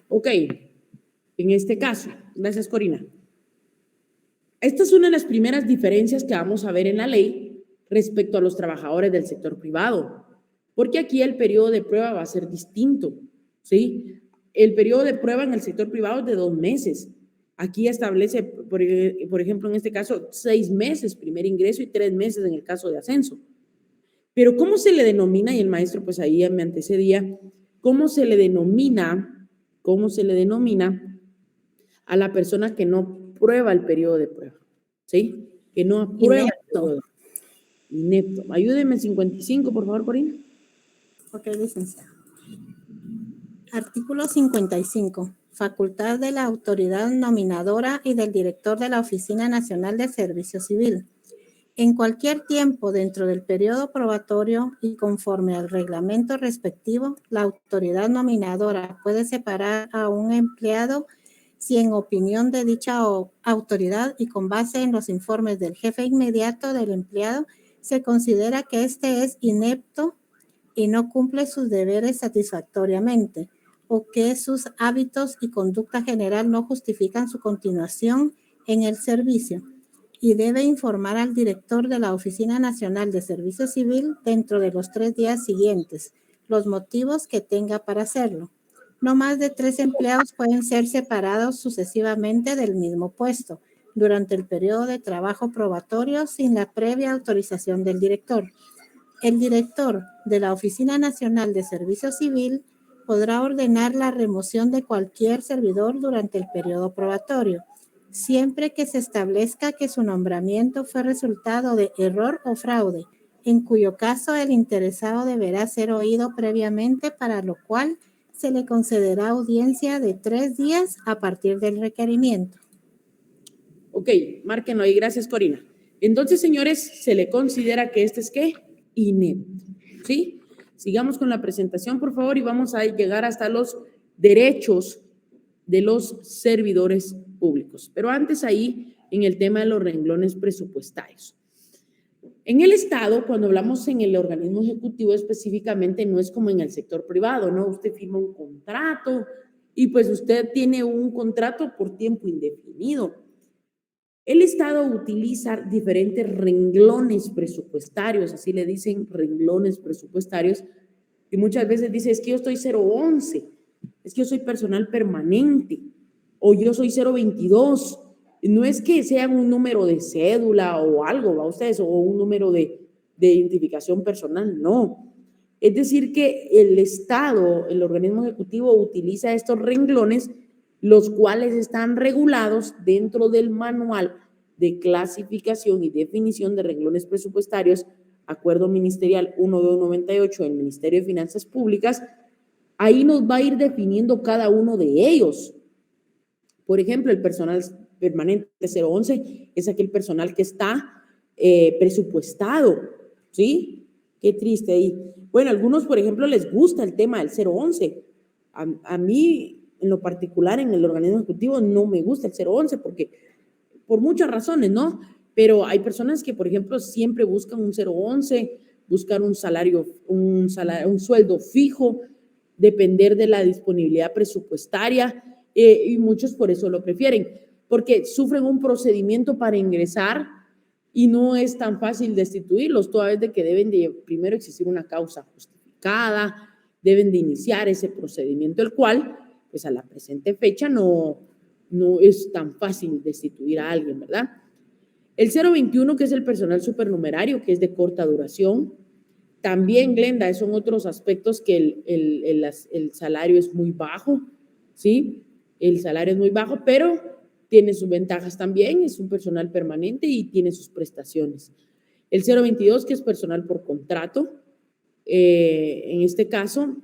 [SPEAKER 1] Ok, en este caso, gracias Corina. Esta es una de las primeras diferencias que vamos a ver en la ley respecto a los trabajadores del sector privado, porque aquí el periodo de prueba va a ser distinto, ¿sí? El periodo de prueba en el sector privado es de 2 meses. Aquí establece, por ejemplo, en este caso, 6 meses primer ingreso y 3 meses en el caso de ascenso. Pero ¿cómo se le denomina? Y el maestro pues ahí me antecedía, ¿cómo se le denomina a la persona que no prueba el periodo de prueba? ¿Sí? Que no aprueba el periodo de prueba. Inepto. Ayúdenme 55, por favor, Corina.
[SPEAKER 7] Ok, licenciada. Artículo 55. Facultad de la autoridad nominadora y del director de la Oficina Nacional de Servicio Civil. En cualquier tiempo dentro del periodo probatorio y conforme al reglamento respectivo, la autoridad nominadora puede separar a un empleado si en opinión de dicha autoridad y con base en los informes del jefe inmediato del empleado se considera que éste es inepto y no cumple sus deberes satisfactoriamente o que sus hábitos y conducta general no justifican su continuación en el servicio y debe informar al director de la Oficina Nacional de Servicio Civil dentro de los 3 días siguientes los motivos que tenga para hacerlo. No más de 3 empleados pueden ser separados sucesivamente del mismo puesto durante el periodo de trabajo probatorio sin la previa autorización del director. El director de la Oficina Nacional de Servicio Civil podrá ordenar la remoción de cualquier servidor durante el periodo probatorio, siempre que se establezca que su nombramiento fue resultado de error o fraude, en cuyo caso el interesado deberá ser oído previamente, para lo cual se le concederá audiencia de 3 días a partir del requerimiento.
[SPEAKER 1] Ok, márquenlo ahí. Gracias, Corina. Entonces, señores, se le considera que este es ¿qué? Inepto. ¿Sí? Sigamos con la presentación, por favor, y vamos a llegar hasta los derechos de los servidores públicos. Pero antes ahí, en el tema de los renglones presupuestarios. En el Estado, cuando hablamos en el organismo ejecutivo específicamente, no es como en el sector privado, ¿no? Usted firma un contrato y pues usted tiene un contrato por tiempo indefinido. El Estado utiliza diferentes renglones presupuestarios, así le dicen renglones presupuestarios, y muchas veces dice, es que yo estoy 011, es que yo soy personal permanente, o yo soy 022. No es que sea un número de cédula o algo, ¿va ustedes? O un número de identificación personal, no. Es decir que el Estado, el organismo ejecutivo, utiliza estos renglones, los cuales están regulados dentro del manual de clasificación y definición de renglones presupuestarios, Acuerdo Ministerial 1298 del Ministerio de Finanzas Públicas. Ahí nos va a ir definiendo cada uno de ellos. Por ejemplo, el personal permanente 011 es aquel personal que está presupuestado, ¿sí? Qué triste ahí. Bueno, a algunos, por ejemplo, les gusta el tema del 011. A mí, en lo particular, en el organismo ejecutivo, no me gusta el 011 porque, por muchas razones, ¿no? Pero hay personas que, por ejemplo, siempre buscan un 011, buscar un sueldo fijo, depender de la disponibilidad presupuestaria, y muchos por eso lo prefieren, porque sufren un procedimiento para ingresar y no es tan fácil destituirlos, toda vez de que deben de primero existir una causa justificada, deben de iniciar ese procedimiento, el cual, pues a la presente fecha no es tan fácil destituir a alguien, ¿verdad? El 021, que es el personal supernumerario, que es de corta duración. También, Glenda, son otros aspectos que el salario es muy bajo, ¿sí? El salario es muy bajo, pero tiene sus ventajas también, es un personal permanente y tiene sus prestaciones. El 022, que es personal por contrato, en este caso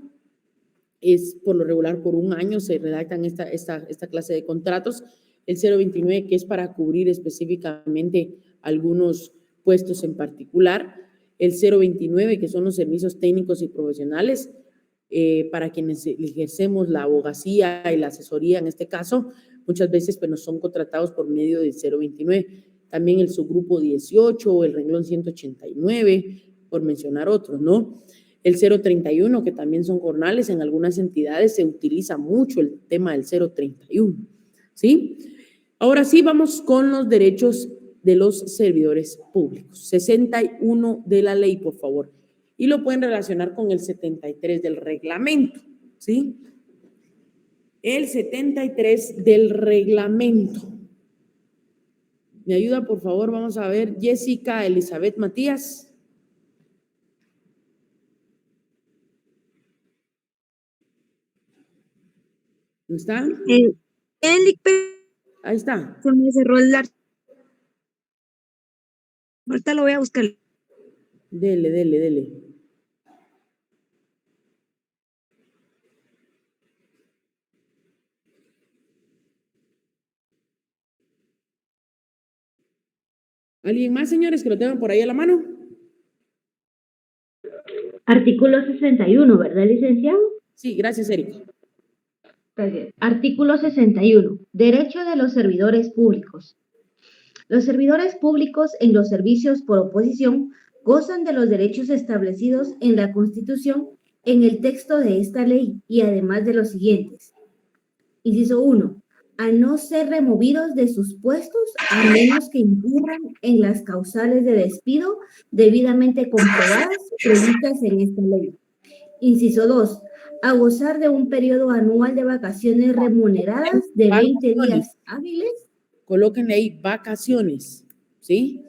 [SPEAKER 1] es por lo regular por un año, se redactan esta clase de contratos. El 029, que es para cubrir específicamente algunos puestos en particular. El 029, que son los servicios técnicos y profesionales, para quienes ejercemos la abogacía y la asesoría en este caso, muchas veces pues, nos son contratados por medio del 029. También el subgrupo 18 o el renglón 189, por mencionar otros, ¿no? El 031, que también son jornales, en algunas entidades se utiliza mucho el tema del 031, ¿sí? Ahora sí, vamos con los derechos de los servidores públicos. 61 de la ley, por favor. Y lo pueden relacionar con el 73 del reglamento, ¿sí? El 73 del reglamento. ¿Me ayuda, por favor? Vamos a ver. Jessica Elizabeth Matías. ¿No está? Ahí está.
[SPEAKER 8] Se me cerró el ahorita lo voy a buscar.
[SPEAKER 1] Dele. ¿Alguien más, señores, que lo tengan por ahí a la mano?
[SPEAKER 9] Artículo 61, ¿verdad, licenciado?
[SPEAKER 1] Sí, gracias, Erika.
[SPEAKER 9] Gracias. Artículo 61. Derecho de los servidores públicos. Los servidores públicos en los servicios por oposición gozan de los derechos establecidos en la Constitución en el texto de esta ley y además de los siguientes. Inciso 1. A no ser removidos de sus puestos a menos que incurran en las causales de despido debidamente comprobadas previstas en esta ley. Inciso 2. A gozar de un periodo anual de vacaciones remuneradas de 20 días hábiles.
[SPEAKER 1] Colóquenle ahí vacaciones, ¿sí?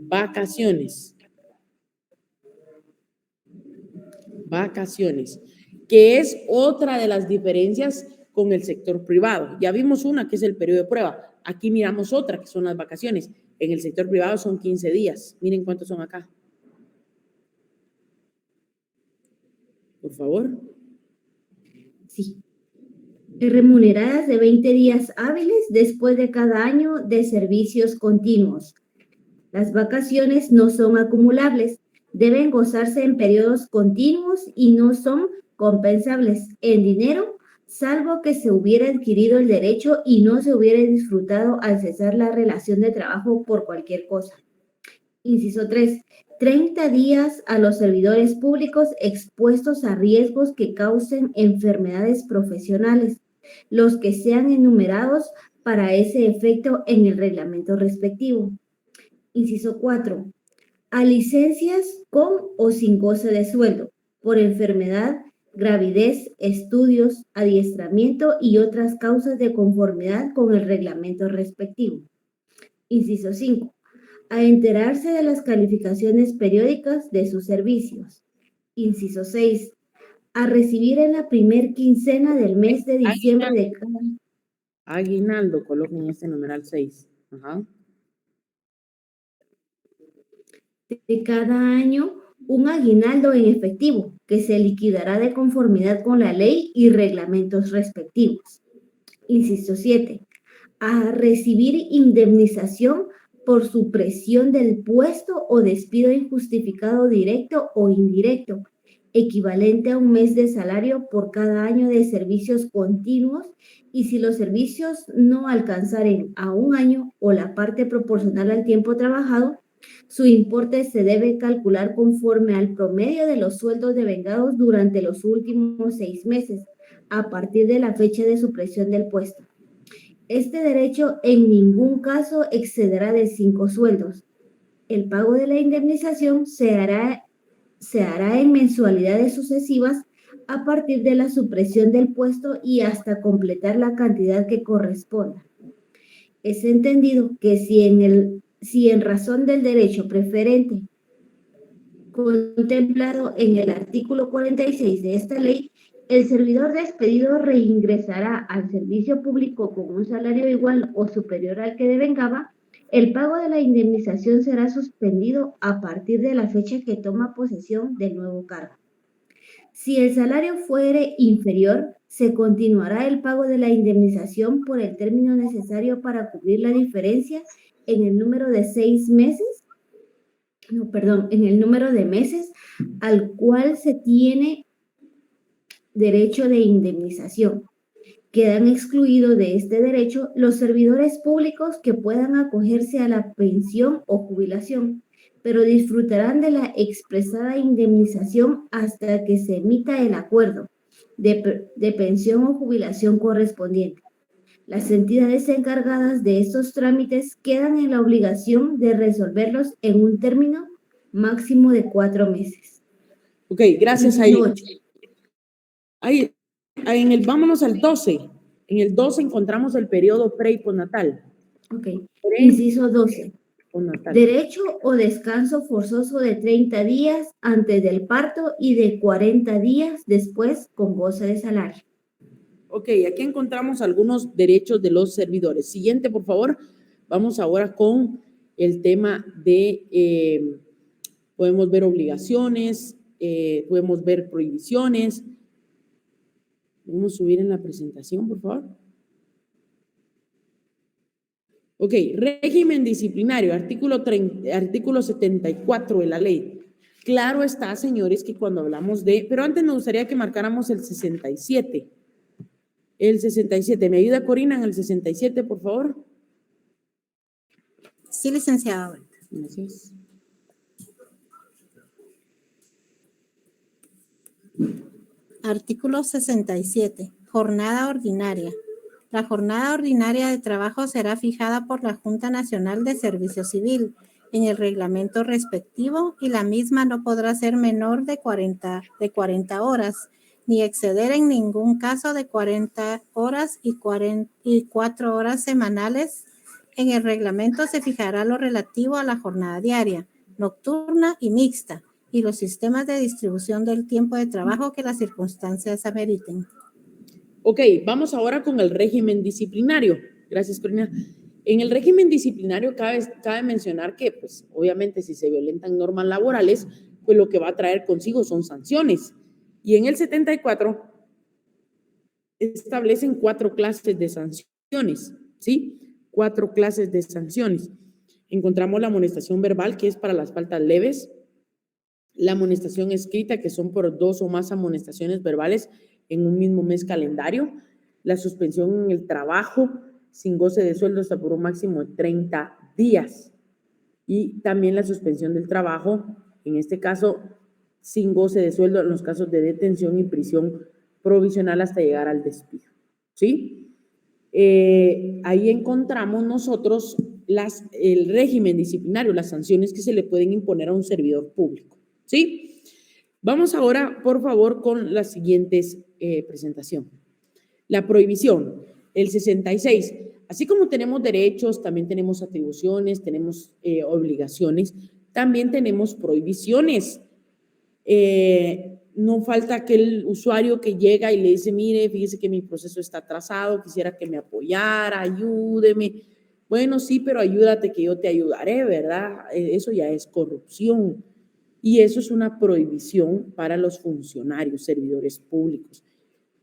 [SPEAKER 1] Vacaciones, que es otra de las diferencias con el sector privado. Ya vimos una que es el periodo de prueba. Aquí miramos otra que son las vacaciones. En el sector privado son 15 días. Miren cuántos son acá. Por favor.
[SPEAKER 9] Sí. Remuneradas de 20 días hábiles después de cada año de servicios continuos. Las vacaciones no son acumulables, deben gozarse en periodos continuos y no son compensables en dinero, salvo que se hubiera adquirido el derecho y no se hubiera disfrutado al cesar la relación de trabajo por cualquier cosa. Inciso 3. 30 días a los servidores públicos expuestos a riesgos que causen enfermedades profesionales, los que sean enumerados para ese efecto en el reglamento respectivo. Inciso 4. A licencias con o sin goce de sueldo, por enfermedad, gravidez, estudios, adiestramiento y otras causas de conformidad con el reglamento respectivo. Inciso 5. A enterarse de las calificaciones periódicas de sus servicios. Inciso 6. A recibir en la primer quincena del mes de diciembre de cada
[SPEAKER 1] Aguinaldo, coloquen este numeral 6. Ajá.
[SPEAKER 9] de cada año un aguinaldo en efectivo que se liquidará de conformidad con la ley y reglamentos respectivos. Inciso 7. A recibir indemnización por supresión del puesto o despido injustificado directo o indirecto, equivalente a un mes de salario por cada año de servicios continuos, y si los servicios no alcanzaren a un año o la parte proporcional al tiempo trabajado, su importe se debe calcular conforme al promedio de los sueldos devengados durante los últimos 6 meses, a partir de la fecha de supresión del puesto. Este derecho en ningún caso excederá de 5 sueldos. El pago de la indemnización se hará en mensualidades sucesivas a partir de la supresión del puesto y hasta completar la cantidad que corresponda. Es entendido que si en razón del derecho preferente contemplado en el artículo 46 de esta ley, el servidor despedido reingresará al servicio público con un salario igual o superior al que devengaba, el pago de la indemnización será suspendido a partir de la fecha que toma posesión del nuevo cargo. Si el salario fuere inferior, se continuará el pago de la indemnización por el término necesario para cubrir la diferencia en el número de meses al cual se tiene derecho de indemnización. Quedan excluidos de este derecho los servidores públicos que puedan acogerse a la pensión o jubilación, pero disfrutarán de la expresada indemnización hasta que se emita el acuerdo de pensión o jubilación correspondiente. Las entidades encargadas de estos trámites quedan en la obligación de resolverlos en un término máximo de 4 meses.
[SPEAKER 1] Ok, gracias ahí. Vámonos al 12. En el 12 encontramos el periodo pre y postnatal.
[SPEAKER 9] Ok. Inciso 12.
[SPEAKER 1] Postnatal.
[SPEAKER 9] Derecho o descanso forzoso de 30 días antes del parto y de 40 días después con goce de salario.
[SPEAKER 1] Ok, aquí encontramos algunos derechos de los servidores. Siguiente, por favor. Vamos ahora con el tema de, podemos ver obligaciones, podemos ver prohibiciones. Vamos a subir en la presentación, por favor. Ok, régimen disciplinario, artículo 74 de la ley. Claro está, señores, que cuando hablamos de, pero antes me gustaría que marcáramos el 67. El 67, ¿me ayuda Corina en el 67, por favor?
[SPEAKER 7] Sí, licenciada.
[SPEAKER 1] Gracias.
[SPEAKER 7] Artículo 67. Jornada ordinaria. La jornada ordinaria de trabajo será fijada por la Junta Nacional de Servicio Civil en el reglamento respectivo y la misma no podrá ser menor de 40 horas, ni exceder en ningún caso de 40 horas y 4 horas semanales. En el reglamento se fijará lo relativo a la jornada diaria, nocturna y mixta, y los sistemas de distribución del tiempo de trabajo que las circunstancias ameriten.
[SPEAKER 1] Ok, vamos ahora con el régimen disciplinario. Gracias, Corina. En el régimen disciplinario cabe mencionar que, pues, obviamente, si se violentan normas laborales, pues lo que va a traer consigo son sanciones. Y en el 74 establecen 4 clases de sanciones, ¿sí? 4 clases de sanciones. Encontramos la amonestación verbal, que es para las faltas leves, la amonestación escrita, que son por 2 o más amonestaciones verbales en un mismo mes calendario, la suspensión en el trabajo sin goce de sueldo hasta por un máximo de 30 días y también la suspensión del trabajo, en este caso sin goce de sueldo en los casos de detención y prisión provisional hasta llegar al despido, ¿sí? Ahí encontramos nosotros el régimen disciplinario, las sanciones que se le pueden imponer a un servidor público, ¿sí? Vamos ahora, por favor, con las siguientes presentación. La prohibición, el 66. Así como tenemos derechos, también tenemos atribuciones, tenemos obligaciones, también tenemos prohibiciones. No falta aquel usuario que llega y le dice, mire, fíjese que mi proceso está atrasado, quisiera que me apoyara, ayúdeme. Bueno, sí, pero ayúdate que yo te ayudaré, ¿verdad? Eso ya es corrupción. Y eso es una prohibición para los funcionarios, servidores públicos.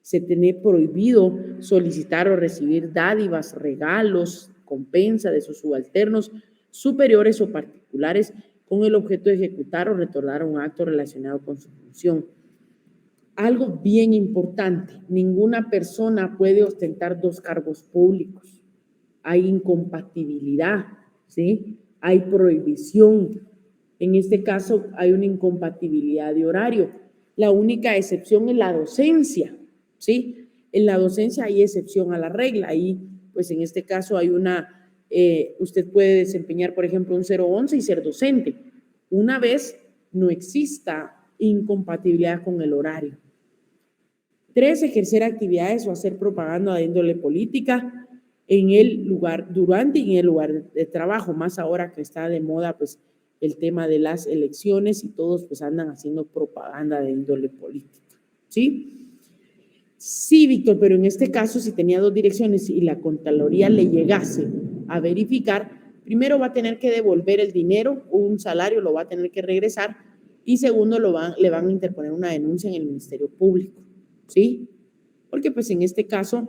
[SPEAKER 1] Se tiene prohibido solicitar o recibir dádivas, regalos, compensa de sus subalternos, superiores o particulares, con el objeto de ejecutar o retornar un acto relacionado con su función. Algo bien importante, ninguna persona puede ostentar 2 cargos públicos. Hay incompatibilidad, ¿sí? Hay prohibición. En este caso, hay una incompatibilidad de horario. La única excepción es la docencia, ¿sí? En la docencia hay excepción a la regla. Ahí, pues en este caso hay usted puede desempeñar, por ejemplo, un 011 y ser docente. Una vez no exista incompatibilidad con el horario. 3, ejercer actividades o hacer propaganda de índole política en el lugar, durante y en el lugar de trabajo, más ahora que está de moda, pues, el tema de las elecciones y todos, pues, andan haciendo propaganda de índole política, ¿sí? Sí, Víctor, pero en este caso, si tenía 2 direcciones y la Contraloría le llegase a verificar, primero va a tener que devolver el dinero, un salario lo va a tener que regresar, y segundo, le van a interponer una denuncia en el Ministerio Público, ¿sí? Porque pues en este caso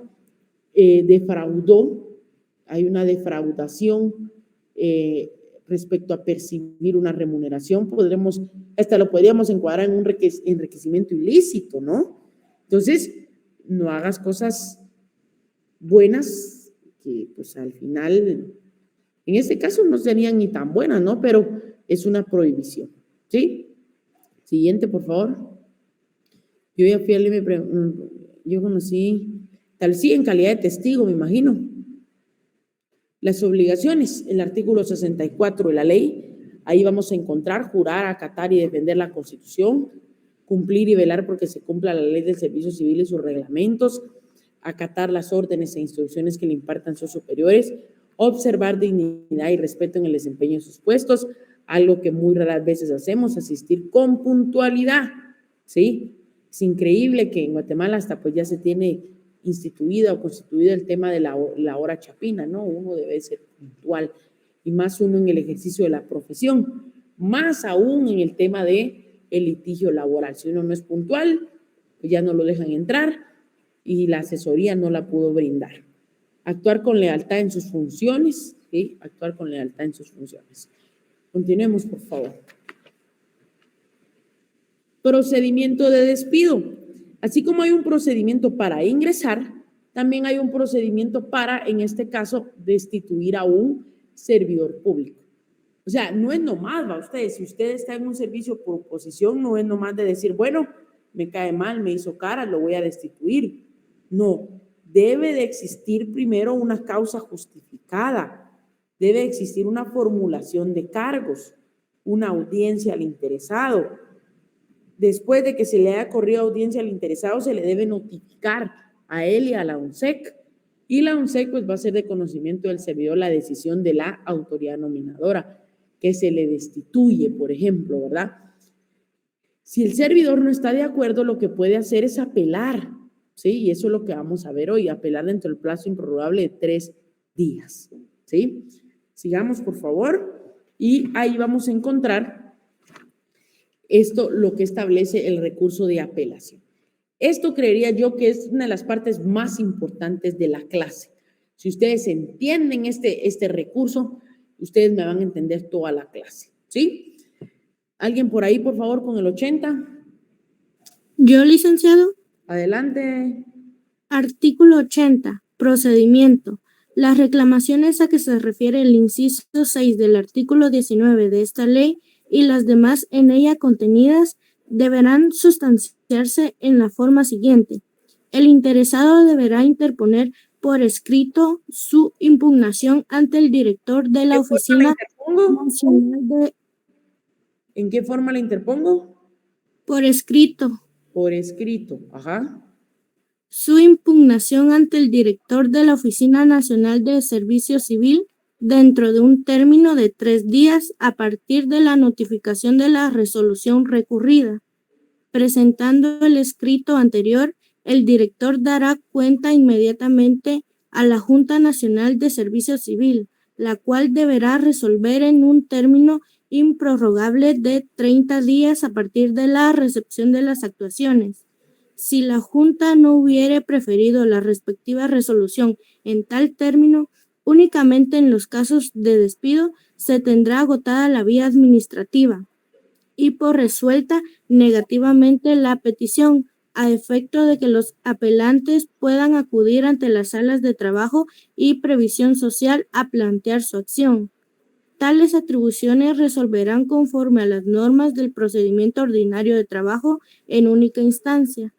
[SPEAKER 1] defraudó, hay una defraudación respecto a percibir una remuneración, hasta lo podríamos encuadrar en un enriquecimiento ilícito, ¿no? Entonces, no hagas cosas buenas que pues al final, en este caso no serían ni tan buenas, ¿no? Pero es una prohibición, ¿sí? Siguiente, por favor. Yo ya fui al yo conocí, tal sí, en calidad de testigo, me imagino. Las obligaciones, el artículo 64 de la ley, ahí vamos a encontrar jurar, acatar y defender la Constitución, cumplir y velar porque se cumpla la ley del servicio civil y sus reglamentos, acatar las órdenes e instrucciones que le impartan sus superiores, observar dignidad y respeto en el desempeño de sus puestos, algo que muy raras veces hacemos, asistir con puntualidad, ¿sí? Es increíble que en Guatemala hasta pues ya se tiene instituida o constituida el tema de la hora chapina, ¿no? Uno debe ser puntual, y más uno en el ejercicio de la profesión, más aún en el tema de el litigio laboral. Si uno no es puntual, pues ya no lo dejan entrar y la asesoría no la pudo brindar. Actuar con lealtad en sus funciones, ¿sí? Actuar con lealtad en sus funciones. Continuemos, por favor. Procedimiento de despido. Así como hay un procedimiento para ingresar, también hay un procedimiento para, en este caso, destituir a un servidor público. O sea, no es nomás, va usted, si usted está en un servicio por oposición, no es nomás de decir, bueno, me cae mal, me hizo cara, lo voy a destituir. No, debe de existir primero una causa justificada, debe existir una formulación de cargos, una audiencia al interesado. Después de que se le haya corrido audiencia al interesado, se le debe notificar a él y a la UNSEC. Y la UNSEC pues va a hacer de conocimiento del servidor la decisión de la autoridad nominadora, que se le destituye, por ejemplo, ¿verdad? Si el servidor no está de acuerdo, lo que puede hacer es apelar, ¿sí? Y eso es lo que vamos a ver hoy, apelar dentro del plazo improrrogable de 3 días, ¿sí? Sigamos, por favor, y ahí vamos a encontrar esto, lo que establece el recurso de apelación. Esto creería yo que es una de las partes más importantes de la clase. Si ustedes entienden este recurso, ustedes me van a entender toda la clase, ¿sí? ¿Alguien por ahí, por favor, con el 80?
[SPEAKER 7] Yo, licenciado.
[SPEAKER 1] Adelante.
[SPEAKER 10] Artículo 80. Procedimiento. Las reclamaciones a que se refiere el inciso 6 del artículo 19 de esta ley y las demás en ella contenidas deberán sustanciarse en la forma siguiente. El interesado deberá interponer por escrito su impugnación ante el director de la Oficina Nacional de...
[SPEAKER 1] ¿En qué forma la interpongo?
[SPEAKER 10] Por escrito.
[SPEAKER 1] Por escrito, ajá.
[SPEAKER 10] Su impugnación ante el director de la Oficina Nacional de Servicio Civil dentro de un término de 3 días a partir de la notificación de la resolución recurrida. Presentando el escrito anterior, el director dará cuenta inmediatamente a la Junta Nacional de Servicio Civil, la cual deberá resolver en un término improrrogable de 30 días a partir de la recepción de las actuaciones. Si la Junta no hubiere preferido la respectiva resolución en tal término, únicamente en los casos de despido se tendrá agotada la vía administrativa y por resuelta negativamente la petición, a efecto de que los apelantes puedan acudir ante las salas de trabajo y previsión social a plantear su acción. Tales atribuciones resolverán conforme a las normas del procedimiento ordinario de trabajo en única instancia.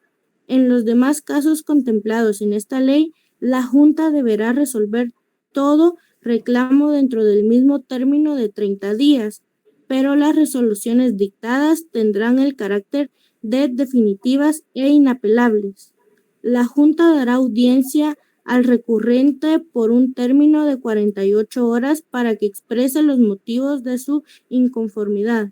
[SPEAKER 10] En los demás casos contemplados en esta ley, la Junta deberá resolver todo reclamo dentro del mismo término de 30 días, pero las resoluciones dictadas tendrán el carácter de definitivas e inapelables. La Junta dará audiencia al recurrente por un término de 48 horas para que exprese los motivos de su inconformidad.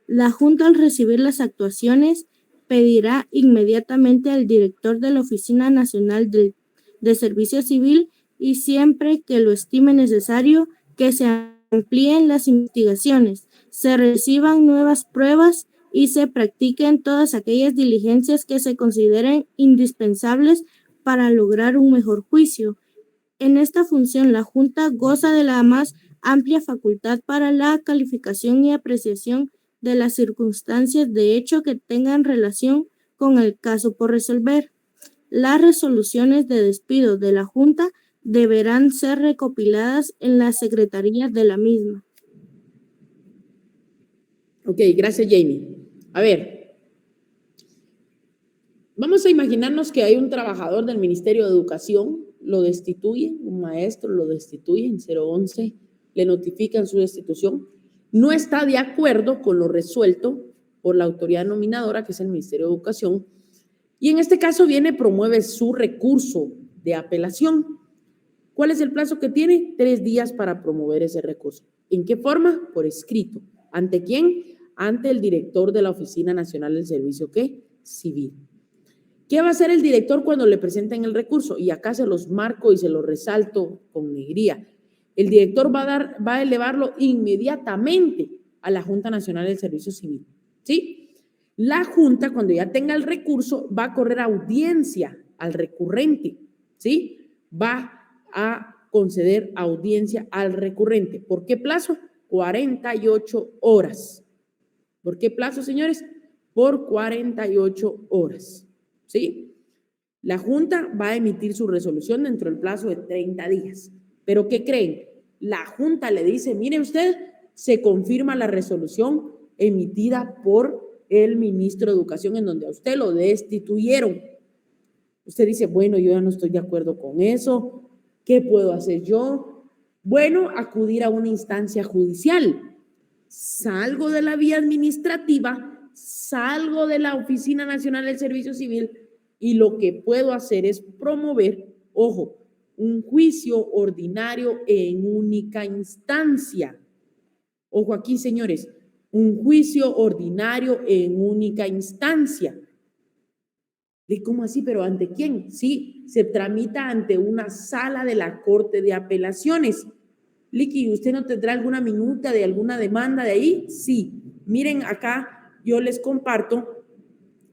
[SPEAKER 10] La Junta, al recibir las actuaciones, pedirá inmediatamente al director de la Oficina Nacional de Servicio Civil y siempre que lo estime necesario que se amplíen las investigaciones, se reciban nuevas pruebas y se practiquen todas aquellas diligencias que se consideren indispensables para lograr un mejor juicio. En esta función, la Junta goza de la más amplia facultad para la calificación y apreciación de las circunstancias de hecho que tengan relación con el caso por resolver. Las resoluciones de despido de la Junta deberán ser recopiladas en las secretarías de la misma.
[SPEAKER 1] Ok, gracias, Jamie. A ver, vamos a imaginarnos que hay un trabajador del Ministerio de Educación, lo destituyen, un maestro lo destituye en 011, le notifican su destitución, no está de acuerdo con lo resuelto por la autoridad nominadora, que es el Ministerio de Educación, y en este caso viene, promueve su recurso de apelación. ¿Cuál es el plazo que tiene? 3 días para promover ese recurso. ¿En qué forma? Por escrito. ¿Ante quién? Ante el director de la Oficina Nacional del Servicio Civil. ¿Qué va a hacer el director cuando le presenten el recurso? Y acá se los marco y se los resalto con negría. El director va a elevarlo inmediatamente a la Junta Nacional del Servicio Civil, ¿sí? La Junta, cuando ya tenga el recurso, va a correr audiencia al recurrente, ¿sí? Va a conceder audiencia al recurrente. ¿Por qué plazo? 48 horas. ¿Por qué plazo, señores? Por 48 horas, ¿sí? La Junta va a emitir su resolución dentro del plazo de 30 días. ¿Pero qué creen? La Junta le dice, mire usted, se confirma la resolución emitida por el ministro de Educación en donde a usted lo destituyeron. Usted dice, bueno, yo ya no estoy de acuerdo con eso. ¿Qué puedo hacer yo? Bueno, acudir a una instancia judicial. Salgo de la vía administrativa, salgo de la Oficina Nacional del Servicio Civil y lo que puedo hacer es promover, ojo, un juicio ordinario en única instancia. Ojo aquí, señores, un juicio ordinario en única instancia. ¿Y cómo así? ¿Pero ante quién? Sí, se tramita ante una sala de la Corte de Apelaciones. Licky, ¿usted no tendrá alguna minuta de alguna demanda de ahí? Sí. Miren, acá yo les comparto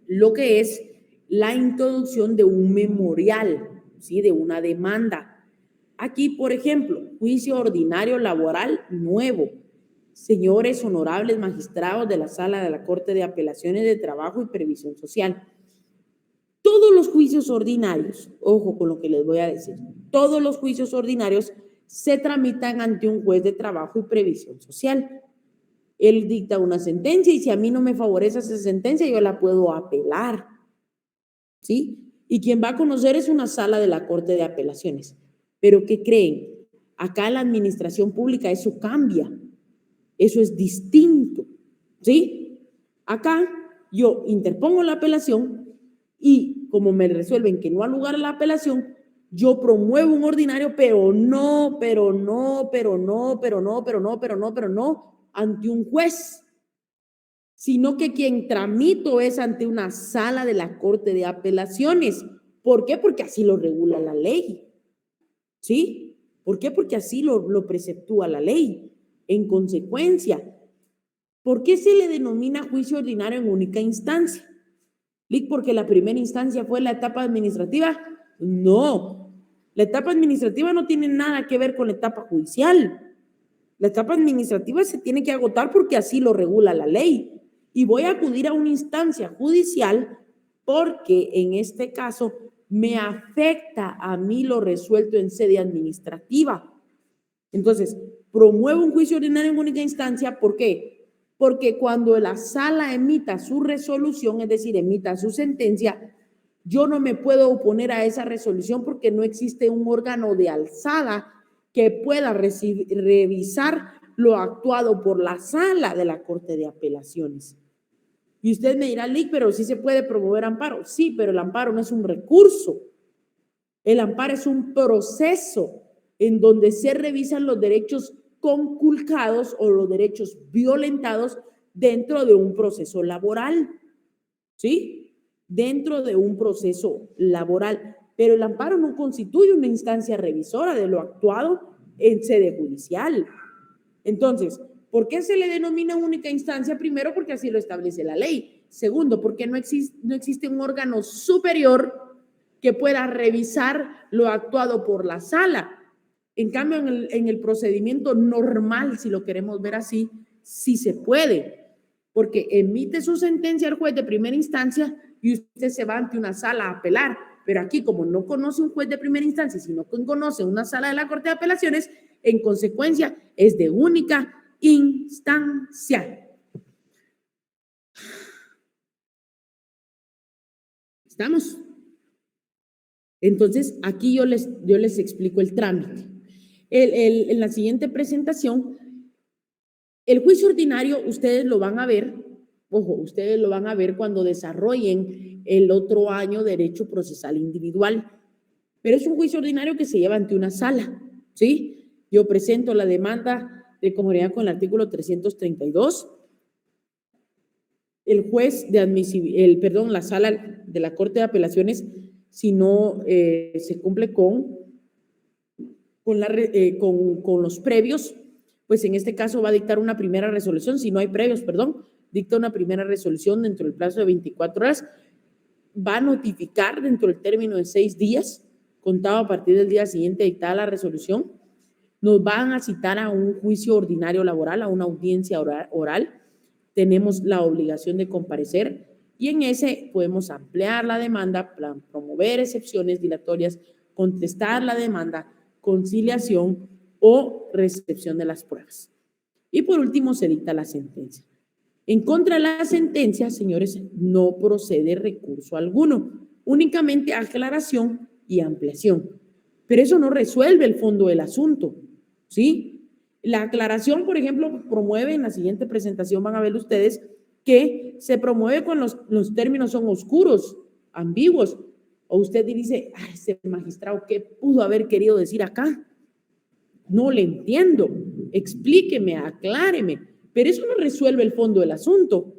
[SPEAKER 1] lo que es la introducción de un memorial, ¿sí? De una demanda. Aquí, por ejemplo, juicio ordinario laboral nuevo. Señores honorables magistrados de la Sala de la Corte de Apelaciones de Trabajo y Previsión Social. Todos los juicios ordinarios, ojo con lo que les voy a decir, todos los juicios ordinarios se tramitan ante un juez de trabajo y previsión social. Él dicta una sentencia y si a mí no me favorece esa sentencia, yo la puedo apelar, ¿sí? Y quien va a conocer es una sala de la Corte de Apelaciones. Pero ¿qué creen? Acá en la administración pública eso cambia, eso es distinto, ¿sí? Acá yo interpongo la apelación y como me resuelven que no ha lugar a la apelación, yo promuevo un ordinario, pero no ante un juez, sino que quien tramito es ante una sala de la Corte de Apelaciones. ¿Por qué? Porque así lo regula la ley, ¿sí? ¿Por qué? Porque así lo preceptúa la ley. En consecuencia, ¿por qué se le denomina juicio ordinario en única instancia? ¿Porque la primera instancia fue la etapa administrativa? No, la etapa administrativa no tiene nada que ver con la etapa judicial. La etapa administrativa se tiene que agotar porque así lo regula la ley. Y voy a acudir a una instancia judicial porque en este caso me afecta a mí lo resuelto en sede administrativa. Entonces, promuevo un juicio ordinario en única instancia. ¿Por qué? Porque cuando la sala emita su resolución, es decir, emita su sentencia, yo no me puedo oponer a esa resolución porque no existe un órgano de alzada que pueda revisar lo actuado por la sala de la Corte de Apelaciones. Y usted me dirá, Lick, pero sí se puede promover amparo. Sí, pero el amparo no es un recurso. El amparo es un proceso en donde se revisan los derechos conculcados o los derechos violentados dentro de un proceso laboral, ¿sí? Dentro de un proceso laboral. Pero el amparo no constituye una instancia revisora de lo actuado en sede judicial. Entonces, ¿por qué se le denomina única instancia? Primero, porque así lo establece la ley. Segundo, porque no existe un órgano superior que pueda revisar lo actuado por la sala. En cambio, en el procedimiento normal, si lo queremos ver así, sí se puede, porque emite su sentencia el juez de primera instancia y usted se va ante una sala a apelar. Pero aquí, como no conoce un juez de primera instancia, sino que conoce una sala de la Corte de Apelaciones, en consecuencia, es de única instancia. ¿Estamos? Entonces, aquí yo les explico el trámite. En la siguiente presentación, el juicio ordinario, ustedes lo van a ver, ojo, ustedes lo van a ver cuando desarrollen el otro año Derecho Procesal Individual, pero es un juicio ordinario que se lleva ante una sala, ¿sí? Yo presento la demanda de conformidad con el artículo 332, el juez de la sala de la Corte de Apelaciones, si no se cumple con los previos, pues en este caso va a dictar una primera resolución. Si no hay previos, dicta una primera resolución dentro del plazo de 24 horas, va a notificar dentro del término de 6 días, contado a partir del día siguiente dictada la resolución. Nos van a citar a un juicio ordinario laboral, a una audiencia oral. Tenemos la obligación de comparecer y en ese podemos ampliar la demanda, promover excepciones dilatorias, contestar la demanda, conciliación o recepción de las pruebas. Y por último se dicta la sentencia. En contra de la sentencia, señores, no procede recurso alguno, únicamente aclaración y ampliación. Pero eso no resuelve el fondo del asunto, ¿sí? La aclaración, por ejemplo, promueve, en la siguiente presentación van a ver ustedes, que se promueve cuando los términos son oscuros, ambiguos, o usted dice, ay, ese magistrado, ¿qué pudo haber querido decir acá? No le entiendo, explíqueme, acláreme, pero eso no resuelve el fondo del asunto.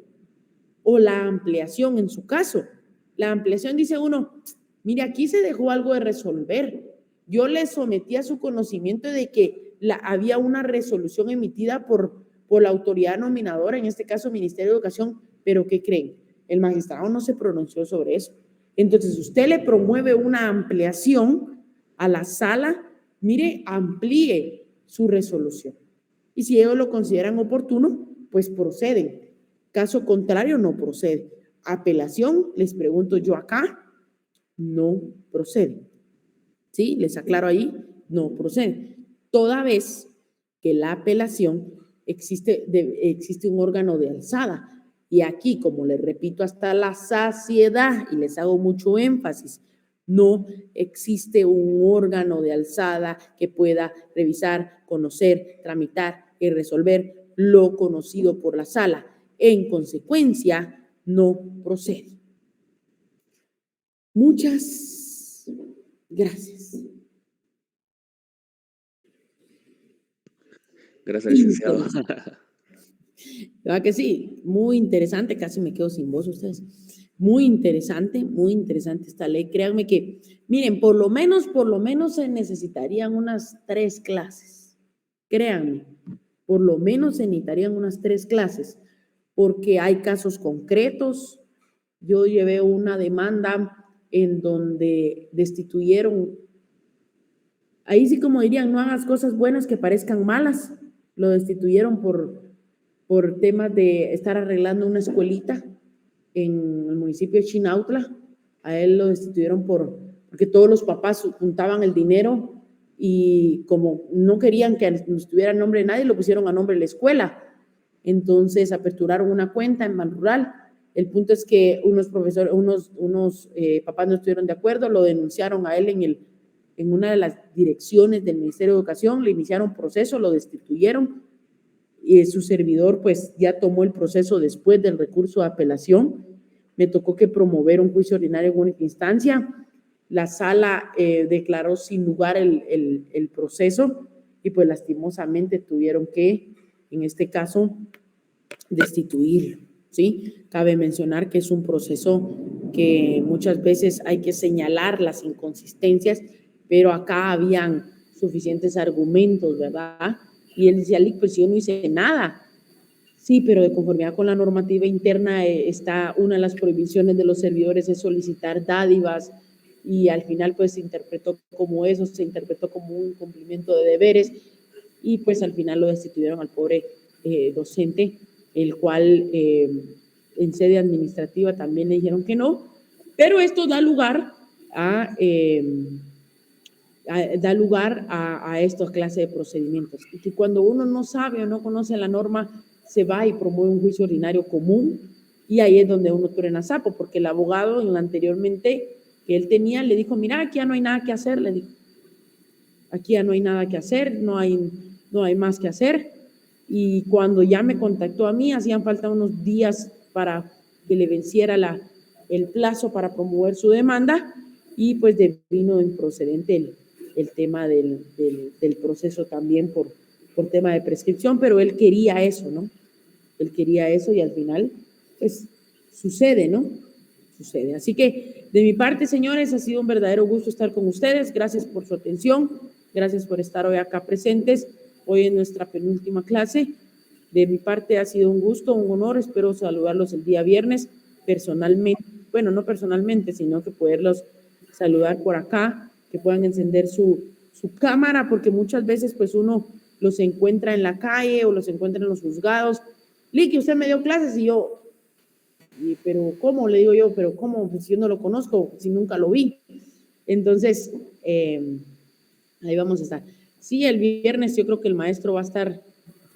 [SPEAKER 1] O la ampliación en su caso. La ampliación dice uno, mire, aquí se dejó algo de resolver. Yo le sometí a su conocimiento de que había una resolución emitida por la autoridad nominadora, en este caso Ministerio de Educación, pero ¿qué creen? El magistrado no se pronunció sobre eso. Entonces, usted le promueve una ampliación a la sala, mire, amplíe su resolución. Y si ellos lo consideran oportuno, pues proceden. Caso contrario, no procede. Apelación, les pregunto yo acá, no procede. ¿Sí? Les aclaro ahí, no procede. Toda vez que la apelación existe un órgano de alzada. Y aquí, como les repito hasta la saciedad, y les hago mucho énfasis, no existe un órgano de alzada que pueda revisar, conocer, tramitar y resolver lo conocido por la sala. En consecuencia, no procede. Muchas gracias.
[SPEAKER 11] Gracias, licenciado.
[SPEAKER 1] ¿Verdad que sí? Muy interesante, casi me quedo sin voz ustedes. Muy interesante esta ley. Créanme que, miren, por lo menos se necesitarían unas 3 clases. Créanme, por lo menos se necesitarían unas 3 clases, porque hay casos concretos. Yo llevé una demanda en donde destituyeron, ahí sí como dirían, no hagas cosas buenas que parezcan malas. Lo destituyeron por temas de estar arreglando una escuelita en el municipio de Chinautla. A él lo destituyeron porque todos los papás juntaban el dinero y como no querían que no estuviera en nombre de nadie, lo pusieron a nombre de la escuela. Entonces aperturaron una cuenta en Banrural. El punto es que unos papás no estuvieron de acuerdo, lo denunciaron a él en una de las direcciones del Ministerio de Educación, le iniciaron proceso, lo destituyeron. Y su servidor pues ya tomó el proceso después del recurso de apelación. Me tocó que promover un juicio ordinario en única instancia. La sala declaró sin lugar el proceso y pues lastimosamente tuvieron que, en este caso, destituirlo, ¿sí? Cabe mencionar que es un proceso que muchas veces hay que señalar las inconsistencias, pero acá habían suficientes argumentos, ¿verdad? Y él decía, pues yo no hice nada. Sí, pero de conformidad con la normativa interna está una de las prohibiciones de los servidores es solicitar dádivas y al final pues se interpretó como eso, se interpretó como un incumplimiento de deberes y pues al final lo destituyeron al pobre docente, el cual en sede administrativa también le dijeron que no, pero esto da lugar a esta clase de procedimientos. Y que cuando uno no sabe o no conoce la norma, se va y promueve un juicio ordinario común y ahí es donde uno truena sapo, porque el abogado anteriormente que él tenía le dijo, mira, aquí ya no hay nada que hacer, le dijo. Aquí ya no hay nada que hacer, no hay más que hacer. Y cuando ya me contactó a mí, hacían falta unos días para que le venciera el plazo para promover su demanda y pues vino improcedente el tema del proceso también por tema de prescripción, pero él quería eso, ¿no? Él quería eso y al final, pues, sucede, ¿no? Sucede. Así que, de mi parte, señores, ha sido un verdadero gusto estar con ustedes. Gracias por su atención. Gracias por estar hoy acá presentes. Hoy en nuestra penúltima clase. De mi parte ha sido un gusto, un honor. Espero saludarlos el día viernes personalmente. Bueno, no personalmente, sino que poderlos saludar por acá, que puedan encender su cámara, porque muchas veces pues uno los encuentra en la calle o los encuentra en los juzgados. Licky, usted me dio clases y yo, pero ¿cómo? Le digo yo, pero ¿cómo? Pues yo no lo conozco, si nunca lo vi. Entonces, ahí vamos a estar. Sí, el viernes yo creo que el maestro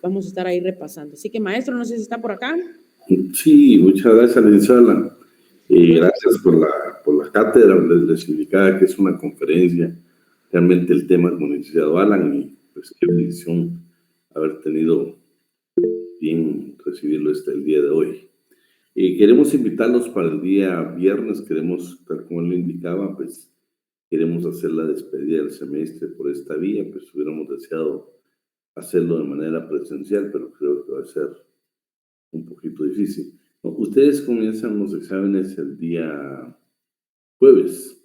[SPEAKER 1] vamos a estar ahí repasando. Así que maestro, no sé si está por acá.
[SPEAKER 12] Sí, muchas gracias, licenciada. Gracias por la cátedra, les indicaba que es una conferencia, realmente el tema es como el licenciado Alan, y pues qué bendición haber tenido bien recibirlo el día de hoy. Queremos invitarlos para el día viernes, tal como él lo indicaba, pues queremos hacer la despedida del semestre por esta vía, pues hubiéramos deseado hacerlo de manera presencial, pero creo que va a ser un poquito difícil. Ustedes comienzan los exámenes el día jueves.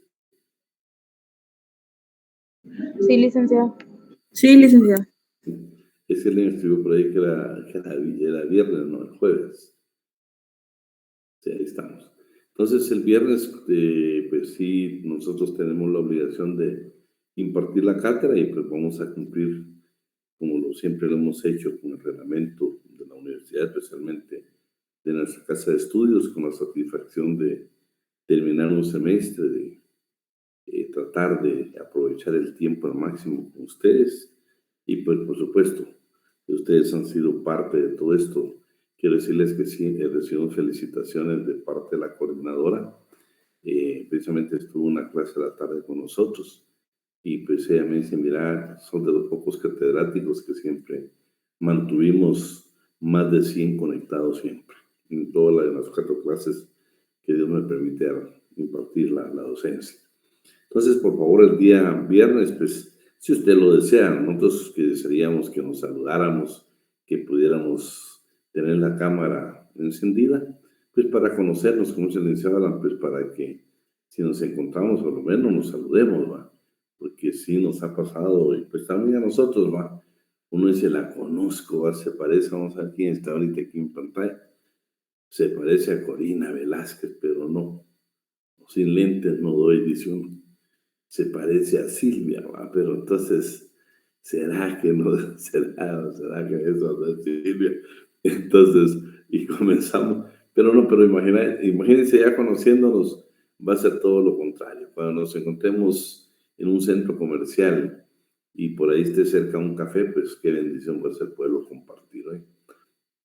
[SPEAKER 5] Sí, licenciado.
[SPEAKER 8] Sí, licenciado.
[SPEAKER 12] Es que alguien escribió por ahí que era viernes, no, el jueves. Sí, ahí estamos. Entonces, el viernes, pues sí, nosotros tenemos la obligación de impartir la cátedra y pues vamos a cumplir, como siempre lo hemos hecho, con el reglamento de la universidad, especialmente de nuestra casa de estudios, con la satisfacción de terminar un semestre, de tratar de aprovechar el tiempo al máximo con ustedes. Y pues, por supuesto, ustedes han sido parte de todo esto. Quiero decirles que sí, he recibido felicitaciones de parte de la coordinadora. Precisamente estuvo una clase de la tarde con nosotros y pues ella me dice, mira, son de los pocos catedráticos que siempre mantuvimos más de 100 conectados siempre, en todas las 4 clases que Dios me permite impartir la docencia. Entonces, por favor, el día viernes, pues, si usted lo desea, nosotros que desearíamos que nos saludáramos, que pudiéramos tener la cámara encendida, pues para conocernos, como se les habla, pues para que si nos encontramos, por lo menos nos saludemos, ¿va? Porque sí nos ha pasado, y pues también a nosotros, ¿va? Uno dice, la conozco, ¿va? Se parece, vamos a ver quién está ahorita aquí en pantalla, se parece a Corina Velázquez, pero no, sin lentes no doy, dice uno. Se parece a Silvia, ¿va? Pero entonces, ¿será que no? ¿Será que eso no es Silvia? Entonces, y comenzamos, pero no, pero imagínense ya conociéndonos, va a ser todo lo contrario. Cuando nos encontremos en un centro comercial y por ahí esté cerca un café, pues qué bendición va a ser poderlo compartir, ¿eh?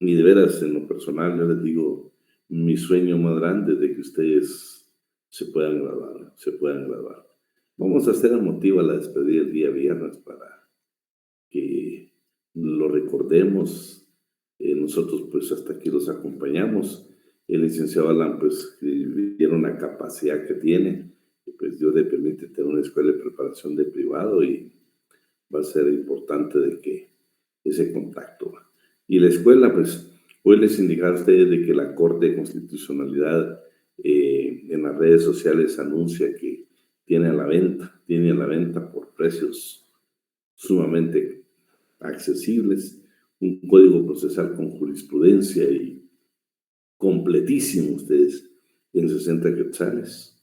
[SPEAKER 12] Y de veras, en lo personal, yo les digo, mi sueño más grande es de que ustedes se puedan graduar. Vamos a hacer el motivo a la despedida el día viernes para que lo recordemos. Nosotros pues hasta aquí los acompañamos. El licenciado Alan pues vieron la capacidad que tiene, y pues Dios le permite tener una escuela de preparación de privado y va a ser importante de que ese contacto. Y la escuela pues hoy les indicaba a ustedes de que la Corte de Constitucionalidad en las redes sociales anuncia que tiene a la venta por precios sumamente accesibles, un código procesal con jurisprudencia y completísimo ustedes en 60 quetzales.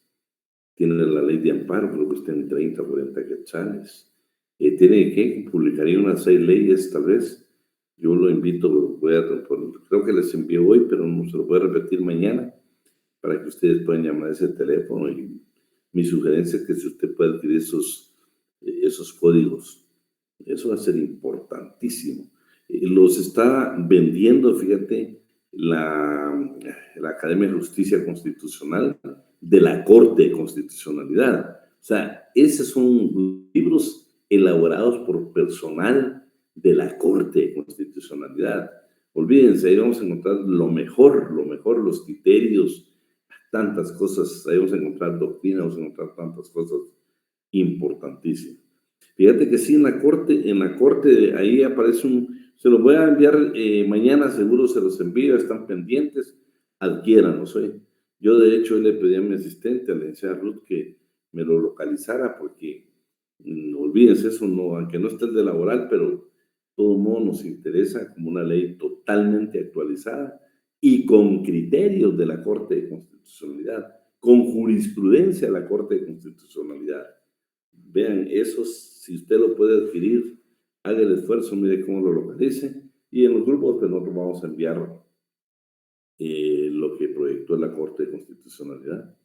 [SPEAKER 12] Tienen la ley de amparo, creo que está en 30 o 40 quetzales. Tiene que publicaría unas 6 leyes tal vez. Yo lo invito, creo que les envío hoy, pero no se lo voy a repetir mañana para que ustedes puedan llamar a ese teléfono. Y mi sugerencia es que si usted puede adquirir esos códigos, eso va a ser importantísimo. Los está vendiendo, fíjate, la Academia de Justicia Constitucional de la Corte de Constitucionalidad. O sea, esos son libros elaborados por personal de la Corte de Constitucionalidad. Olvídense, ahí vamos a encontrar lo mejor, los criterios, tantas cosas, ahí vamos a encontrar doctrina, vamos a encontrar tantas cosas importantísimas. Fíjate que sí, en la corte ahí aparece se los voy a enviar mañana, seguro se los envío, están pendientes, adquiéranlos, ¿eh? Yo de hecho le pedí a mi asistente, a la licenciada Ruth, que me lo localizara, porque olvídense eso, no, aunque no esté el de laboral, pero todo modo nos interesa como una ley totalmente actualizada y con criterios de la Corte de Constitucionalidad, con jurisprudencia de la Corte de Constitucionalidad. Vean, esos, si usted lo puede adquirir, haga el esfuerzo, mire cómo lo localice, y en los grupos pues nosotros vamos a enviar lo que proyectó la Corte de Constitucionalidad.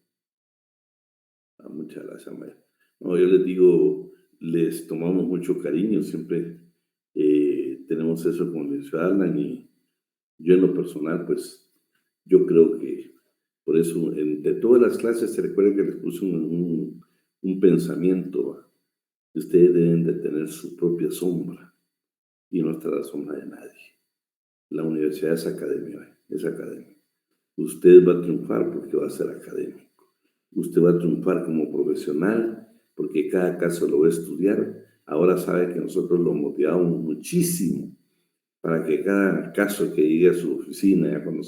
[SPEAKER 12] Muchas gracias, Maya. No, yo les digo, les tomamos mucho cariño, siempre tenemos eso con el ciudadano, y yo en lo personal, pues, yo creo que por eso, de todas las clases, se recuerda que les puse un pensamiento. Ustedes deben de tener su propia sombra y no estar a la sombra de nadie. La universidad es academia, es academia. Usted va a triunfar porque va a ser académico. Usted va a triunfar como profesional porque cada caso lo va a estudiar. Ahora sabe que nosotros lo motivamos muchísimo para que cada caso que llegue a su oficina, ya cuando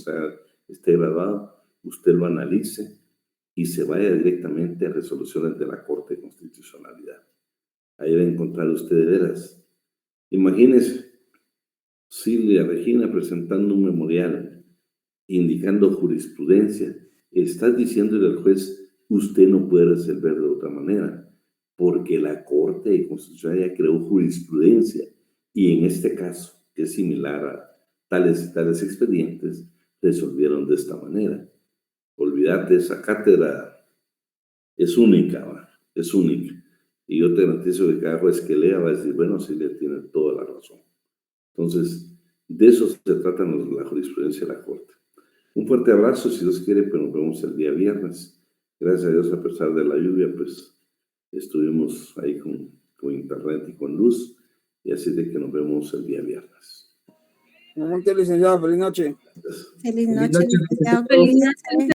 [SPEAKER 12] esté graduado, usted lo analice y se vaya directamente a resoluciones de la Corte de Constitucionalidad. Ahí va a encontrar usted de veras. Imagínese, Silvia Regina presentando un memorial indicando jurisprudencia. Estás diciéndole al juez, usted no puede resolver de otra manera, porque la Corte de Constitucionalidad creó jurisprudencia y en este caso, que es similar a tales y tales expedientes, resolvieron de esta manera. Olvídate, esa cátedra es única, ¿va? es única. Y yo te garantizo que cada juez que lea va a decir, bueno, sí, le tiene toda la razón. Entonces, de eso se trata la jurisprudencia de la Corte. Un fuerte abrazo, si Dios quiere, pues nos vemos el día viernes. Gracias a Dios, a pesar de la lluvia, pues estuvimos ahí con internet y con luz, y así de que nos vemos el día viernes.
[SPEAKER 11] Licenciado, feliz noche.
[SPEAKER 7] Feliz noche, licenciado.
[SPEAKER 8] Feliz noche.